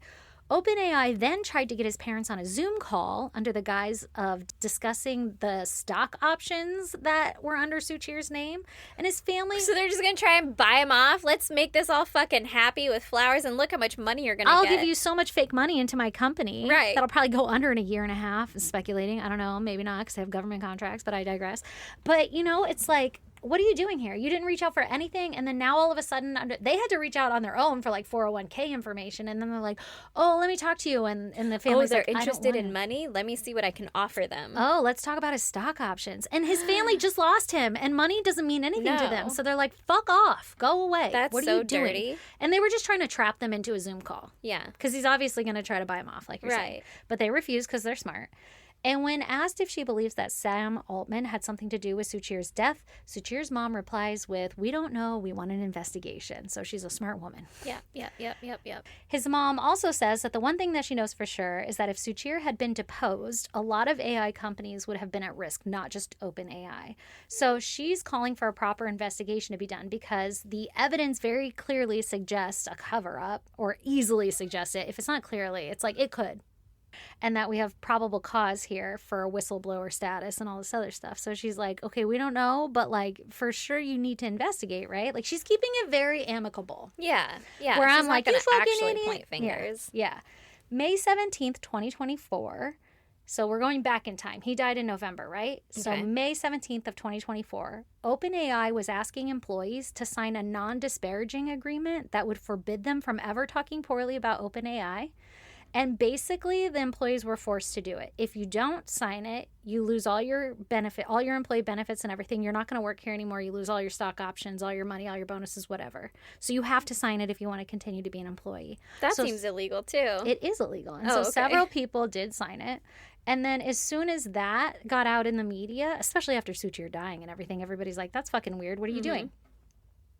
OpenAI then tried to get his parents on a Zoom call under the guise of discussing the stock options that were under Suchir's name. And his family... So they're just going to try and buy him off? Let's make this all fucking happy with flowers and look how much money you're going to get. I'll give you so much fake money into my company. Right. That'll probably go under in a year and a half. Speculating. I don't know. Maybe not because I have government contracts, but I digress. But, you know, it's like... What are you doing here? You didn't reach out for anything, and then now all of a sudden they had to reach out on their own for like 401k information, and then they're like, "Oh, let me talk to you," and the family's they're like, interested in money. Let me see what I can offer them. Oh, let's talk about his stock options. And his family just lost him, and money doesn't mean anything to them, so they're like, "Fuck off, go away." That's what are so you doing? dirty. And they were just trying to trap them into a Zoom call. Yeah, because he's obviously going to try to buy him off, like you're saying. But they refused because they're smart. And when asked if she believes that Sam Altman had something to do with Suchir's death, Suchir's mom replies with, "We don't know, we want an investigation." So she's a smart woman. Yep. His mom also says that the one thing that she knows for sure is that if Suchir had been deposed, a lot of AI companies would have been at risk, not just OpenAI. So she's calling for a proper investigation to be done because the evidence very clearly suggests a cover-up, or easily suggests it. If it's not clearly, it's like it could. And that we have probable cause here for whistleblower status and all this other stuff. So she's like, okay, we don't know, but like for sure you need to investigate, right? Like she's keeping it very amicable. Yeah. Where she's I'm like, you fucking actually idiot. Point fingers. Yeah. May 17th, 2024. So we're going back in time. He died in November, right? So May 17th of 2024, OpenAI was asking employees to sign a non-disparaging agreement that would forbid them from ever talking poorly about OpenAI. And basically, the employees were forced to do it. If you don't sign it, you lose all your employee benefits and everything. You're not going to work here anymore. You lose all your stock options, all your money, all your bonuses, whatever. So you have to sign it if you want to continue to be an employee. That seems illegal, too. It is illegal. And several people did sign it. And then as soon as that got out in the media, especially after Suchir dying and everything, everybody's like, that's fucking weird. What are you doing?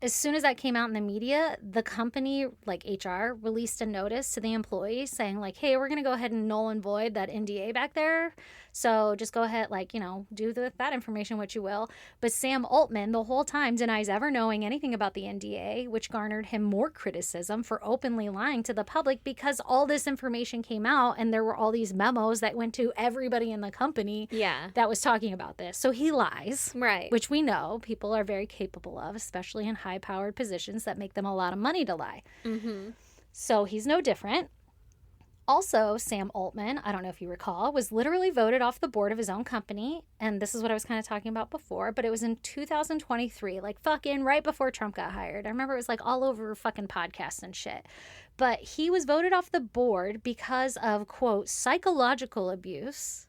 As soon as that came out in the media, the company, like HR, released a notice to the employees saying, like, hey, we're going to go ahead and null and void that NDA back there. So just go ahead, like, you know, do that information what you will. But Sam Altman, the whole time, denies ever knowing anything about the NDA, which garnered him more criticism for openly lying to the public because all this information came out and there were all these memos that went to everybody in the company that was talking about this. So he lies, right? Which we know people are very capable of, especially in high-powered positions that make them a lot of money to lie. Mm-hmm. So he's no different. Also, Sam Altman, I don't know if you recall, was literally voted off the board of his own company. And this is what I was kind of talking about before, but it was in 2023, like fucking right before Trump got hired. I remember it was like all over fucking podcasts and shit. But he was voted off the board because of, quote, psychological abuse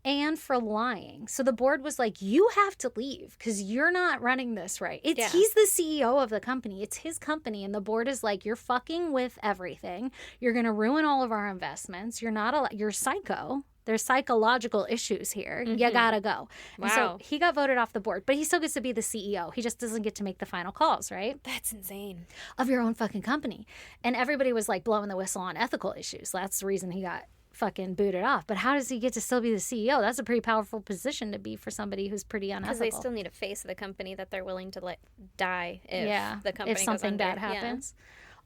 and for lying. So the board was like, you have to leave because you're not running this right. He's the CEO of the company. It's his company. And the board is like, you're fucking with everything. You're going to ruin all of our investments. You're psycho. There's psychological issues here. You gotta go. Wow. And so he got voted off the board, but he still gets to be the CEO. He just doesn't get to make the final calls, right? That's insane. Of your own fucking company. And everybody was like blowing the whistle on ethical issues. That's the reason he got fucking booted off. But how does he get to still be the CEO? That's a pretty powerful position to be for somebody who's pretty unethical. Because they still need a face of the company that they're willing to let die if the company if something goes under. bad happens.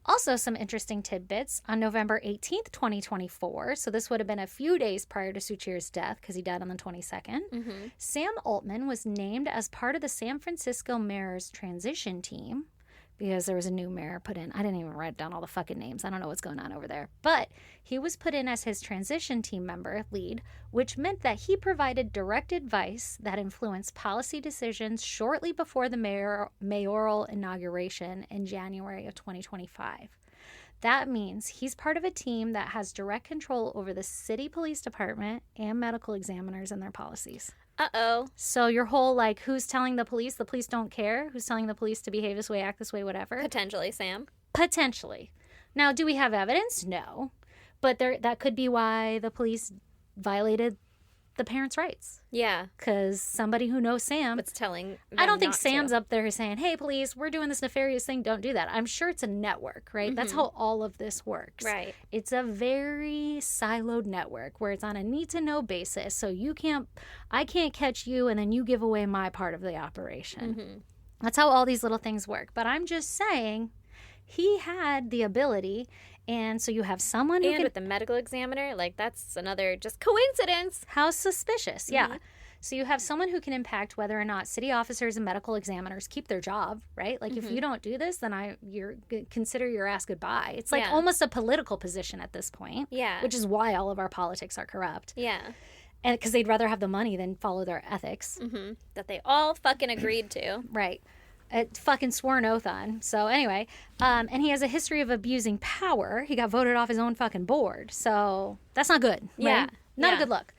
Also, some interesting tidbits. On November 18th, 2024, so this would have been a few days prior to Suchir's death because he died on the 22nd, Sam Altman was named as part of the San Francisco mayor's transition team because there was a new mayor put in. I didn't even write down all the fucking names. I don't know what's going on over there. But he was put in as his transition team member lead, which meant that he provided direct advice that influenced policy decisions shortly before the mayoral inauguration in January of 2025. That means he's part of a team that has direct control over the city police department and medical examiners and their policies. Uh-oh. So your whole, like, who's telling the police don't care? Who's telling the police to behave this way, act this way, whatever? Potentially, Sam. Potentially. Now, do we have evidence? No. But that could be why the police violated the parents' rights. Yeah. Because somebody who knows Sam... It's telling I don't think Sam's up there saying, hey, police, we're doing this nefarious thing. Don't do that. I'm sure it's a network, right? That's how all of this works. Right. It's a very siloed network where it's on a need-to-know basis. So I can't catch you and then you give away my part of the operation. That's how all these little things work. But I'm just saying he had the ability... And so you have someone who with the medical examiner, like, that's another just coincidence. How suspicious, yeah. So you have someone who can impact whether or not city officers and medical examiners keep their job, right? Like, if you don't do this, then consider your ass goodbye. It's like almost a political position at this point. Yeah. Which is why all of our politics are corrupt. Yeah. And because they'd rather have the money than follow their ethics. That they all fucking agreed to. Right. Fucking swore an oath on. So anyway, and he has a history of abusing power. He got voted off his own fucking board. So that's not good. Right? Yeah. Not a good look.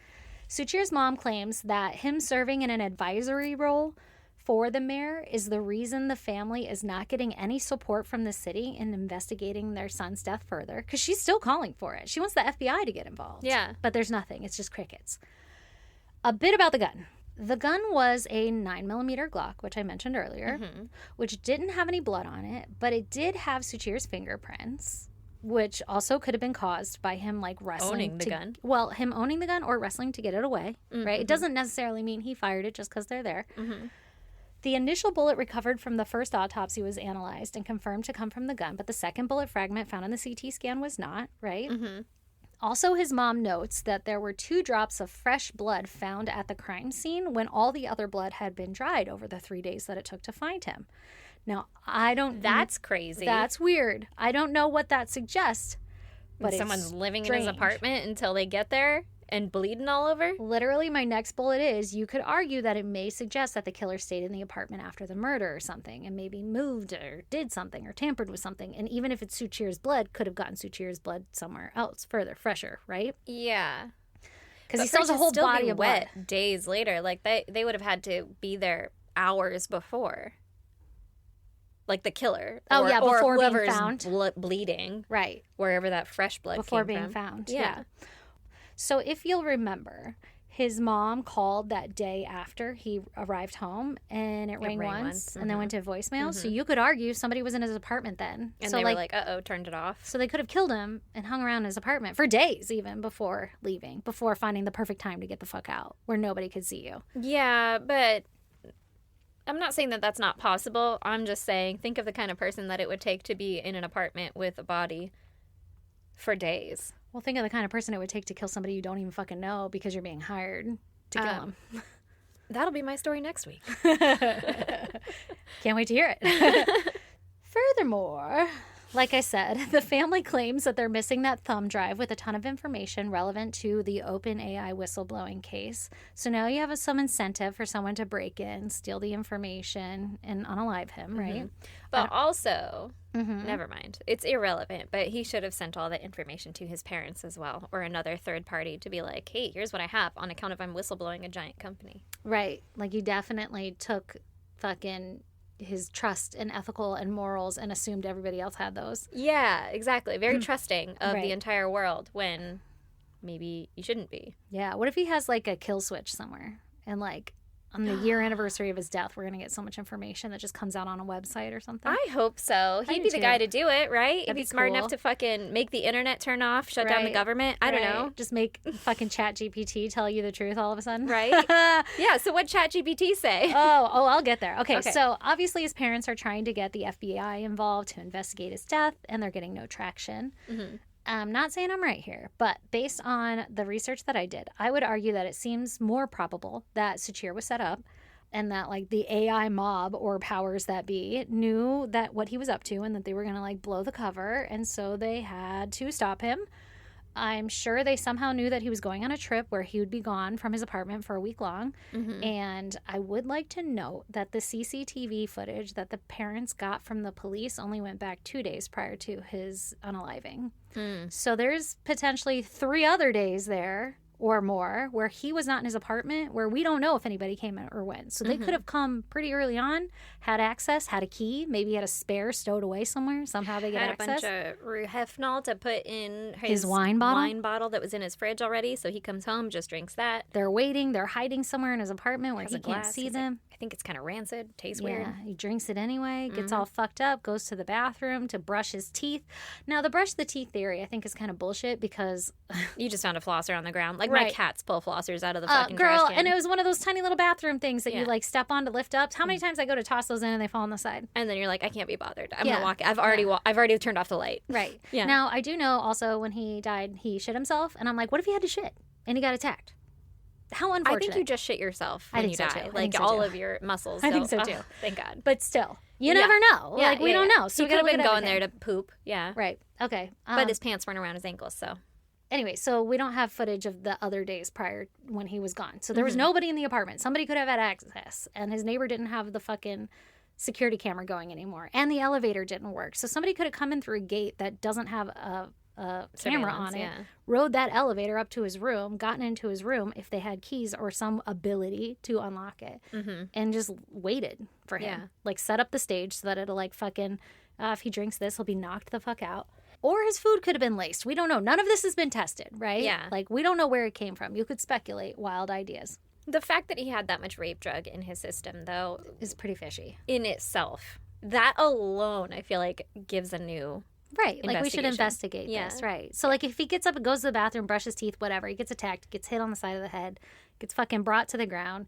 Suchir's mom claims that him serving in an advisory role for the mayor is the reason the family is not getting any support from the city in investigating their son's death further. Because she's still calling for it. She wants the FBI to get involved. Yeah. But there's nothing. It's just crickets. A bit about the gun. The gun was a 9mm Glock, which I mentioned earlier, which didn't have any blood on it, but it did have Suchir's fingerprints, which also could have been caused by him, like, wrestling. Owning the gun. Well, him owning the gun or wrestling to get it away, right? It doesn't necessarily mean he fired it just because they're there. The initial bullet recovered from the first autopsy was analyzed and confirmed to come from the gun, but the second bullet fragment found on the CT scan was not, right? Also, his mom notes that there were 2 drops of fresh blood found at the crime scene when all the other blood had been dried over the 3 days that it took to find him. Now, I don't... That's crazy. That's weird. I don't know what that suggests, but someone's living strange. in his apartment until they get there and bleeding all over? Literally, my next bullet is, you could argue that it may suggest that the killer stayed in the apartment after the murder or something and maybe moved or did something or tampered with something. And even if it's Suchir's blood, could have gotten Suchir's blood somewhere else, further, fresher, right? Yeah. Because he still has a whole body of blood. Wet days later. Like, they would have had to be there hours before. Like the killer. Oh, yeah, before being whoever's found. Bleeding. Right. Wherever that fresh blood before came being from. found. Yeah. So if you'll remember, his mom called that day after he arrived home, and it rang once and then went to voicemail. So you could argue somebody was in his apartment then. And so they were like, uh-oh, turned it off. So they could have killed him and hung around his apartment for days even before leaving, before finding the perfect time to get the fuck out where nobody could see you. Yeah, but I'm not saying that that's not possible. I'm just saying, think of the kind of person that it would take to be in an apartment with a body for days. Well, think of the kind of person it would take to kill somebody you don't even fucking know because you're being hired to kill them. That'll be my story next week. Can't wait to hear it. Furthermore, Like I said, the family claims that they're missing that thumb drive with a ton of information relevant to the OpenAI whistleblowing case. So now you have some incentive for someone to break in, steal the information, and unalive him, right? But also, never mind. It's irrelevant, but he should have sent all the information to his parents as well, or another third party to be like, hey, here's what I have on account of I'm whistleblowing a giant company. Right. Like, you definitely took fucking his trust and ethical and morals and assumed everybody else had those. Yeah, exactly. Very trusting of the entire world when maybe you shouldn't be. Yeah. What if he has like a kill switch somewhere and like on the year anniversary of his death, we're going to get so much information that just comes out on a website or something? I hope so. He'd be the guy to do it, right? If he's smart enough to fucking make the internet turn off, shut down the government. I don't know. Just make fucking ChatGPT tell you the truth all of a sudden. Right? Yeah, so what'd ChatGPT say? Oh, I'll get there. Okay, so obviously his parents are trying to get the FBI involved to investigate his death, and they're getting no traction. I'm not saying I'm right here, but based on the research that I did, I would argue that it seems more probable that Suchir was set up and that like the AI mob or powers that be knew that what he was up to and that they were going to like blow the cover. And so they had to stop him. I'm sure they somehow knew that he was going on a trip where he would be gone from his apartment for a week long. And I would like to note that the CCTV footage that the parents got from the police only went back 2 days prior to his unaliving. So there's potentially 3 other days there or more where he was not in his apartment, where we don't know if anybody came or went. So they could have come pretty early on, had access, had a key, maybe had a spare stowed away somewhere. Somehow they get access. Had a bunch of Ruhefnol to put in his wine bottle that was in his fridge already. So he comes home, just drinks that. They're waiting. They're hiding somewhere in his apartment where he can't see them. I think it's kind of rancid. Tastes weird. He drinks it anyway, gets all fucked up, goes to the bathroom to brush his teeth. Now, the brush the teeth theory I think is kind of bullshit because... You just found a flosser on the ground. Like my cats pull flossers out of the fucking trash can. And it was one of those tiny little bathroom things that you like step on to lift up. How many times I go to toss those in and they fall on the side? And then you're like, I can't be bothered. I'm gonna walk. I've already turned off the light. Right. Yeah. Now I do know also when he died, he shit himself, and I'm like, what if he had to shit and he got attacked? How unfortunate. I think you just shit yourself when you die. Like all of your muscles. I think so too. Thank God. But still, you never know. Yeah, like we don't know. So he could have been going there to poop. Yeah. Right. Okay. But his pants weren't around his ankles, so. Anyway, so we don't have footage of the other days prior when he was gone. So there was nobody in the apartment. Somebody could have had access, and his neighbor didn't have the fucking security camera going anymore, and the elevator didn't work. So somebody could have come in through a gate that doesn't have a camera on it, rode that elevator up to his room, gotten into his room if they had keys or some ability to unlock it, and just waited for him. Yeah. Like set up the stage so that it'll like fucking, if he drinks this, he'll be knocked the fuck out. Or his food could have been laced. We don't know. None of this has been tested, right? Yeah. Like, we don't know where it came from. You could speculate wild ideas. The fact that he had that much rape drug in his system, though, is pretty fishy. In itself. That alone, I feel like, gives a new Right. Like, we should investigate this. Right. So, like, if he gets up and goes to the bathroom, brushes teeth, whatever, he gets attacked, gets hit on the side of the head, gets fucking brought to the ground,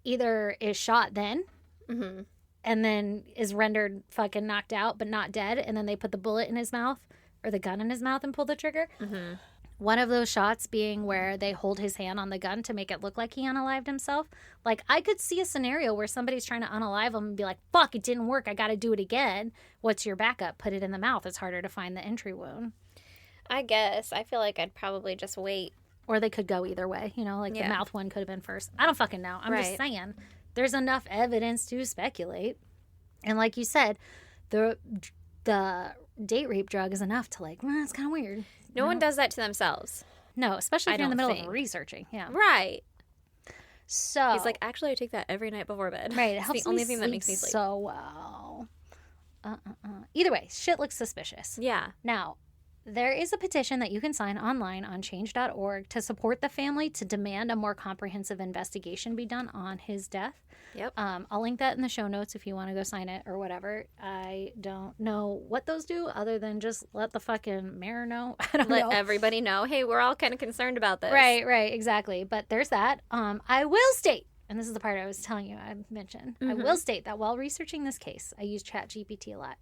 either is shot then, and then is rendered fucking knocked out but not dead, and then they put the bullet in his mouth or the gun in his mouth and pull the trigger. One of those shots being where they hold his hand on the gun to make it look like he unalived himself. Like, I could see a scenario where somebody's trying to unalive him and be like, fuck, it didn't work. I got to do it again. What's your backup? Put it in the mouth. It's harder to find the entry wound. I guess. I feel like I'd probably just wait. Or they could go either way. You know, like the mouth one could have been first. I don't fucking know. I'm just saying. There's enough evidence to speculate. And like you said, the date rape drug is enough to like, it's kind of weird. No one does that to themselves. No, especially if you're in the middle of researching. Yeah. Right. So he's like, actually, I take that every night before bed. Right. It helps it's the only thing that makes me sleep so well. Either way, shit looks suspicious. Yeah. Now, there is a petition that you can sign online on change.org to support the family to demand a more comprehensive investigation be done on his death. Yep. I'll link that in the show notes if you want to go sign it or whatever. I don't know what those do other than just let the fucking mayor know. I don't know. Let everybody know, hey, we're all kind of concerned about this. Right, exactly. But there's that. I will state, and this is the part I was telling you I mentioned, I will state that while researching this case, I used ChatGPT a lot.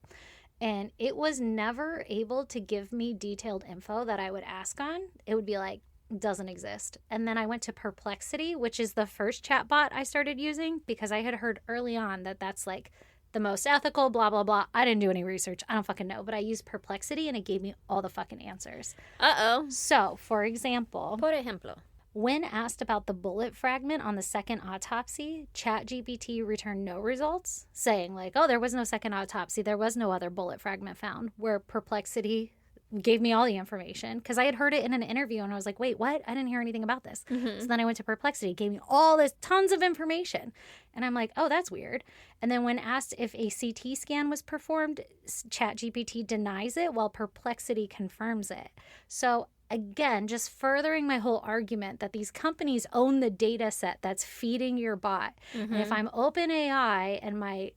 And it was never able to give me detailed info that I would ask on. It would be like, doesn't exist. And then I went to Perplexity, which is the first chatbot I started using because I had heard early on that that's like the most ethical, blah, blah, blah. I didn't do any research. I don't fucking know. But I used Perplexity, and it gave me all the fucking answers. Uh-oh. So, for example... Por ejemplo. When asked about the bullet fragment on the second autopsy, ChatGPT returned no results, saying like, oh, there was no second autopsy. There was no other bullet fragment found, where Perplexity gave me all the information because I had heard it in an interview and I was like, wait, what? I didn't hear anything about this. So then I went to Perplexity, gave me all this tons of information. And I'm like, oh, that's weird. And then when asked if a CT scan was performed, ChatGPT denies it while Perplexity confirms it. So again, just furthering my whole argument that these companies own the data set that's feeding your bot. And if I'm OpenAI and my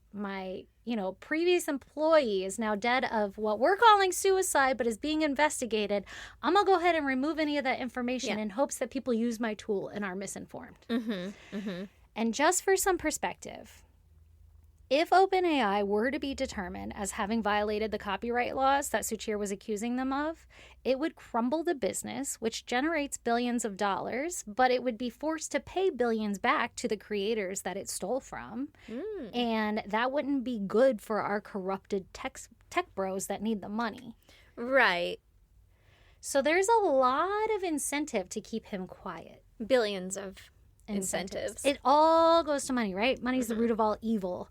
previous employee is now dead of what we're calling suicide but is being investigated, I'm going to go ahead and remove any of that information in hopes that people use my tool and are misinformed. And just for some perspective, if OpenAI were to be determined as having violated the copyright laws that Suchir was accusing them of, it would crumble the business, which generates billions of dollars, but it would be forced to pay billions back to the creators that it stole from. And that wouldn't be good for our corrupted tech bros that need the money. Right. So there's a lot of incentive to keep him quiet. Billions of incentives. It all goes to money, right? Money's the root of all evil.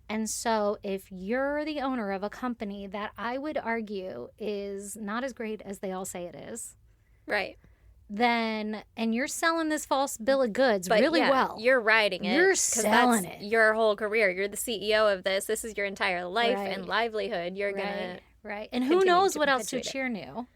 And so if you're the owner of a company that I would argue is not as great as they all say it is, right, then, and you're selling this false bill of goods really well. You're riding it. You're selling it. Your whole career. You're the CEO of this. This is your entire life and livelihood. You're going to... Right. And who knows what else Suchir knew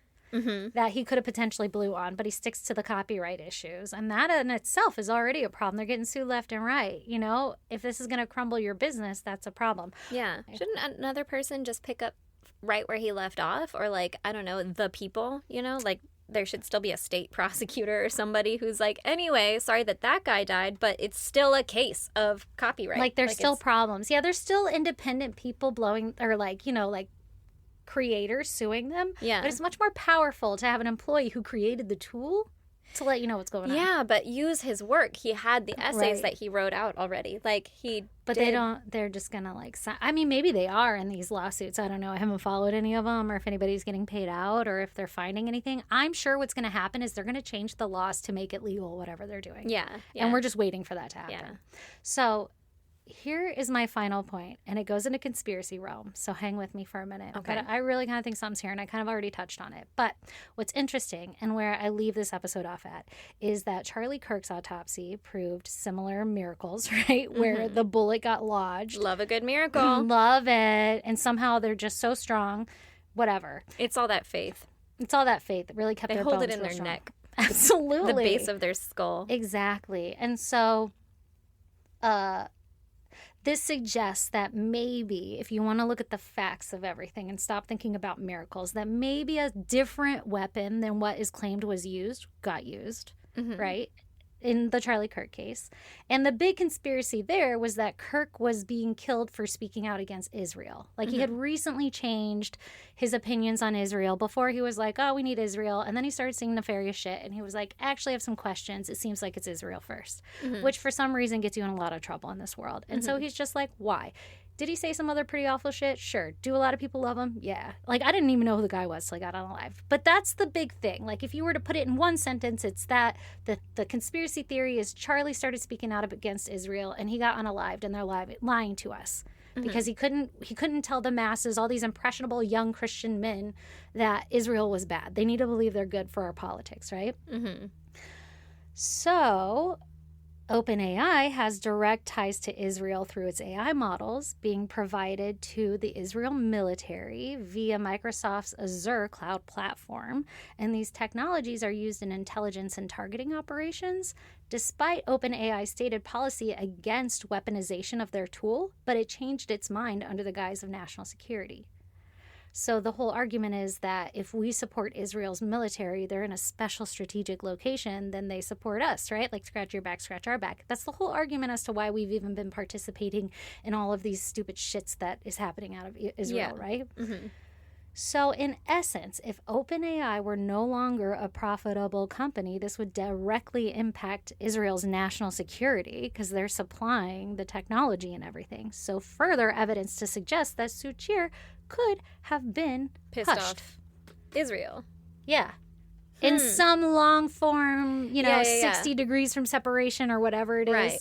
that he could have potentially blew on, but he sticks to the copyright issues. And that in itself is already a problem. They're getting sued left and right. You know, if this is going to crumble your business, that's a problem. Yeah. Shouldn't another person just pick up right where he left off? Or like, I don't know, the people, you know, like there should still be a state prosecutor or somebody who's like, anyway, sorry that guy died, but it's still a case of copyright. Like there's still problems. Yeah, there's still independent people blowing, or like, you know, like creators suing them. Yeah. But it's much more powerful to have an employee who created the tool to let you know what's going on. Yeah, but use his work. He had the essays that he wrote out already. Like they're just gonna like, I mean, maybe they are in these lawsuits. I don't know. I haven't followed any of them, or if anybody's getting paid out, or if they're finding anything. I'm sure what's gonna happen is they're gonna change the laws to make it legal, whatever they're doing. Yeah. And we're just waiting for that to happen. Yeah. So here is my final point, and it goes into conspiracy realm, so hang with me for a minute. Okay. But I really kind of think something's here, and I kind of already touched on it. But what's interesting, and where I leave this episode off at, is that Charlie Kirk's autopsy proved similar miracles, right? Where the bullet got lodged. Love a good miracle. Love it. And somehow they're just so strong. Whatever. It's all that faith. It's all that faith that really kept their bones hold it in real their strong. neck. Absolutely. The base of their skull. Exactly. And so this suggests that maybe, if you want to look at the facts of everything and stop thinking about miracles, that maybe a different weapon than what is claimed was used got used, right? In the Charlie Kirk case. And the big conspiracy there was that Kirk was being killed for speaking out against Israel. Like he had recently changed his opinions on Israel. Before he was like, oh, we need Israel. And then he started seeing nefarious shit. And he was like, actually, I have some questions. It seems like it's Israel first, which for some reason gets you in a lot of trouble in this world. And so he's just like, why? Did he say some other pretty awful shit? Sure. Do a lot of people love him? Yeah. Like, I didn't even know who the guy was till I got unalive. But that's the big thing. Like, if you were to put it in one sentence, it's that the conspiracy theory is Charlie started speaking out against Israel and he got unalived, and they're lying to us. Because he couldn't tell the masses, all these impressionable young Christian men, that Israel was bad. They need to believe they're good for our politics, right? So OpenAI has direct ties to Israel through its AI models being provided to the Israel military via Microsoft's Azure cloud platform. And these technologies are used in intelligence and targeting operations, despite OpenAI's stated policy against weaponization of their tool, but it changed its mind under the guise of national security. So the whole argument is that if we support Israel's military, they're in a special strategic location, then they support us, right? Like scratch your back, scratch our back. That's the whole argument as to why we've even been participating in all of these stupid shits that is happening out of Israel, right? So in essence, if OpenAI were no longer a profitable company, this would directly impact Israel's national security because they're supplying the technology and everything. So further evidence to suggest that Suchir could have been Pissed hushed. off Israel. Yeah. In some long form, Yeah. 60 degrees from separation or whatever it is. Right.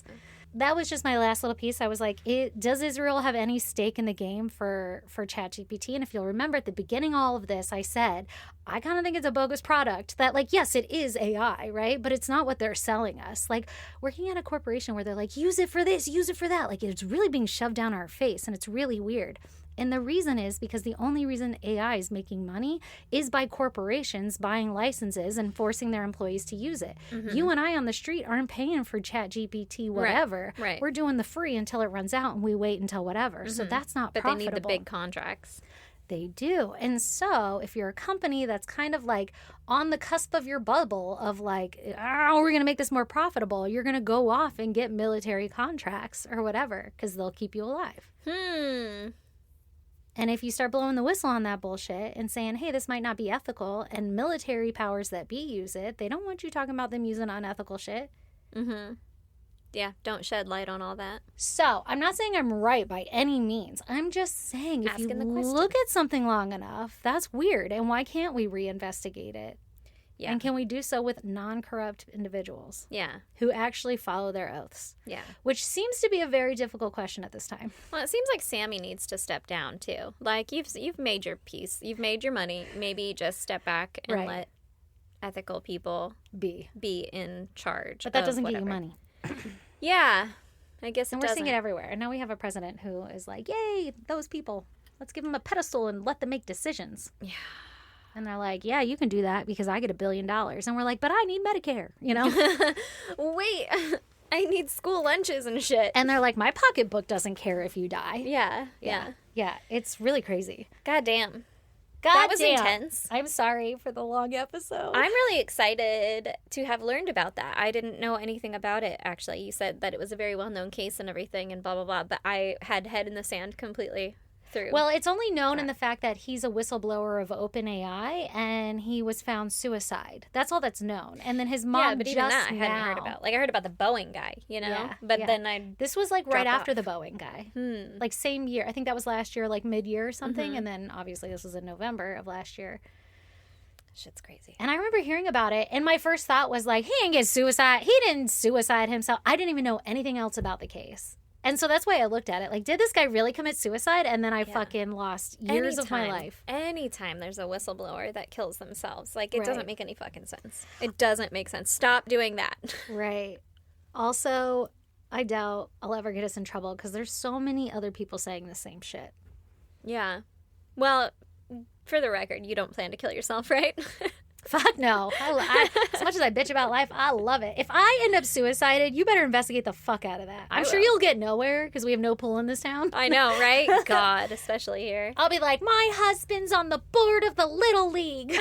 That was just my last little piece. I was like, does Israel have any stake in the game for ChatGPT? And if you'll remember at the beginning of all of this, I said, I kind of think it's a bogus product that, like, yes, it is AI, right? But it's not what they're selling us. Like, working at a corporation where they're like, use it for this, use it for that. Like, it's really being shoved down our face, and it's really weird. And the reason is because the only reason AI is making money is by corporations buying licenses and forcing their employees to use it. You and I on the street aren't paying for ChatGPT whatever. Right. We're doing the free until it runs out and we wait until whatever. So that's not But profitable. they need the big contracts. They do. And so if you're a company that's kind of like on the cusp of your bubble of like, we're going to make this more profitable, you're going to go off and get military contracts or whatever because they'll keep you alive. And if you start blowing the whistle on that bullshit and saying, hey, this might not be ethical, and military powers that be use it, they don't want you talking about them using unethical shit. Yeah, don't shed light on all that. So I'm not saying I'm right by any means. I'm just saying if Asking you the question. look at something long enough, that's weird. And why can't we reinvestigate it? Yeah. And can we do so with non-corrupt individuals Yeah. who actually follow their oaths? Yeah. Which seems to be a very difficult question at this time. Well, it seems like Sammy needs to step down too. Like you've made your peace, you've made your money. Maybe just step back and Right. let ethical people be in charge. But that of doesn't get you whatever. money. Yeah, I guess And it we're seeing doesn't. it everywhere. And now we have a president who is like, yay, those people. Let's give them a pedestal and let them make decisions. Yeah. And they're like, yeah, you can do that because I get $1 billion. And we're like, but I need Medicare, Wait, I need school lunches and shit. And they're like, my pocketbook doesn't care if you die. Yeah. Yeah, it's really crazy. God damn. God That was damn. intense. I'm sorry for the long episode. I'm really excited to have learned about that. I didn't know anything about it, actually. You said that it was a very well-known case and everything and blah, blah, blah. But I had head in the sand completely through. Well, it's only known in the fact that he's a whistleblower of OpenAI and he was found suicide. That's all that's known. And then his mom yeah, but even just that I hadn't heard now- about. Like, I heard about the Boeing guy, Yeah, But yeah. then I... This was like right Dropped after off. the Boeing guy. Like same year. I think that was last year, like mid-year or something. Mm-hmm. And then obviously this was in November of last year. Shit's crazy. And I remember hearing about it. And my first thought was like, he didn't get suicide. He didn't suicide himself. I didn't even know anything else about the case. And so that's why I looked at it. Like, did this guy really commit suicide? And then I fucking lost years of my life. Anytime there's a whistleblower that kills themselves, like, it Right. doesn't make any fucking sense. It doesn't make sense. Stop doing that. Right. Also, I doubt I'll ever get us in trouble because there's so many other people saying the same shit. Yeah. Well, for the record, you don't plan to kill yourself, right? Fuck no. As much as I bitch about life, I love it. If I end up suicided, you better investigate the fuck out of that. I'm sure will. you'll get nowhere because we have no pull in this town. I know, right? God, especially here. I'll be like, my husband's on the board of the Little League.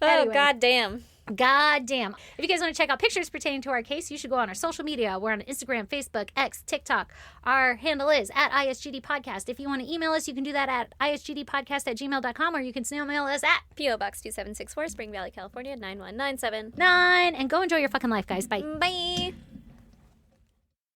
Oh, Anyway. God damn. God damn. If you guys want to check out pictures pertaining to our case, you should go on our social media. We're on Instagram, Facebook, X, TikTok. Our handle is at ISGD Podcast. If you want to email us, you can do that at isgdpodcast@gmail.com or you can snail mail us at P.O. Box 2764, Spring Valley, California, 9197. 9. And go enjoy your fucking life, guys. Bye. Bye.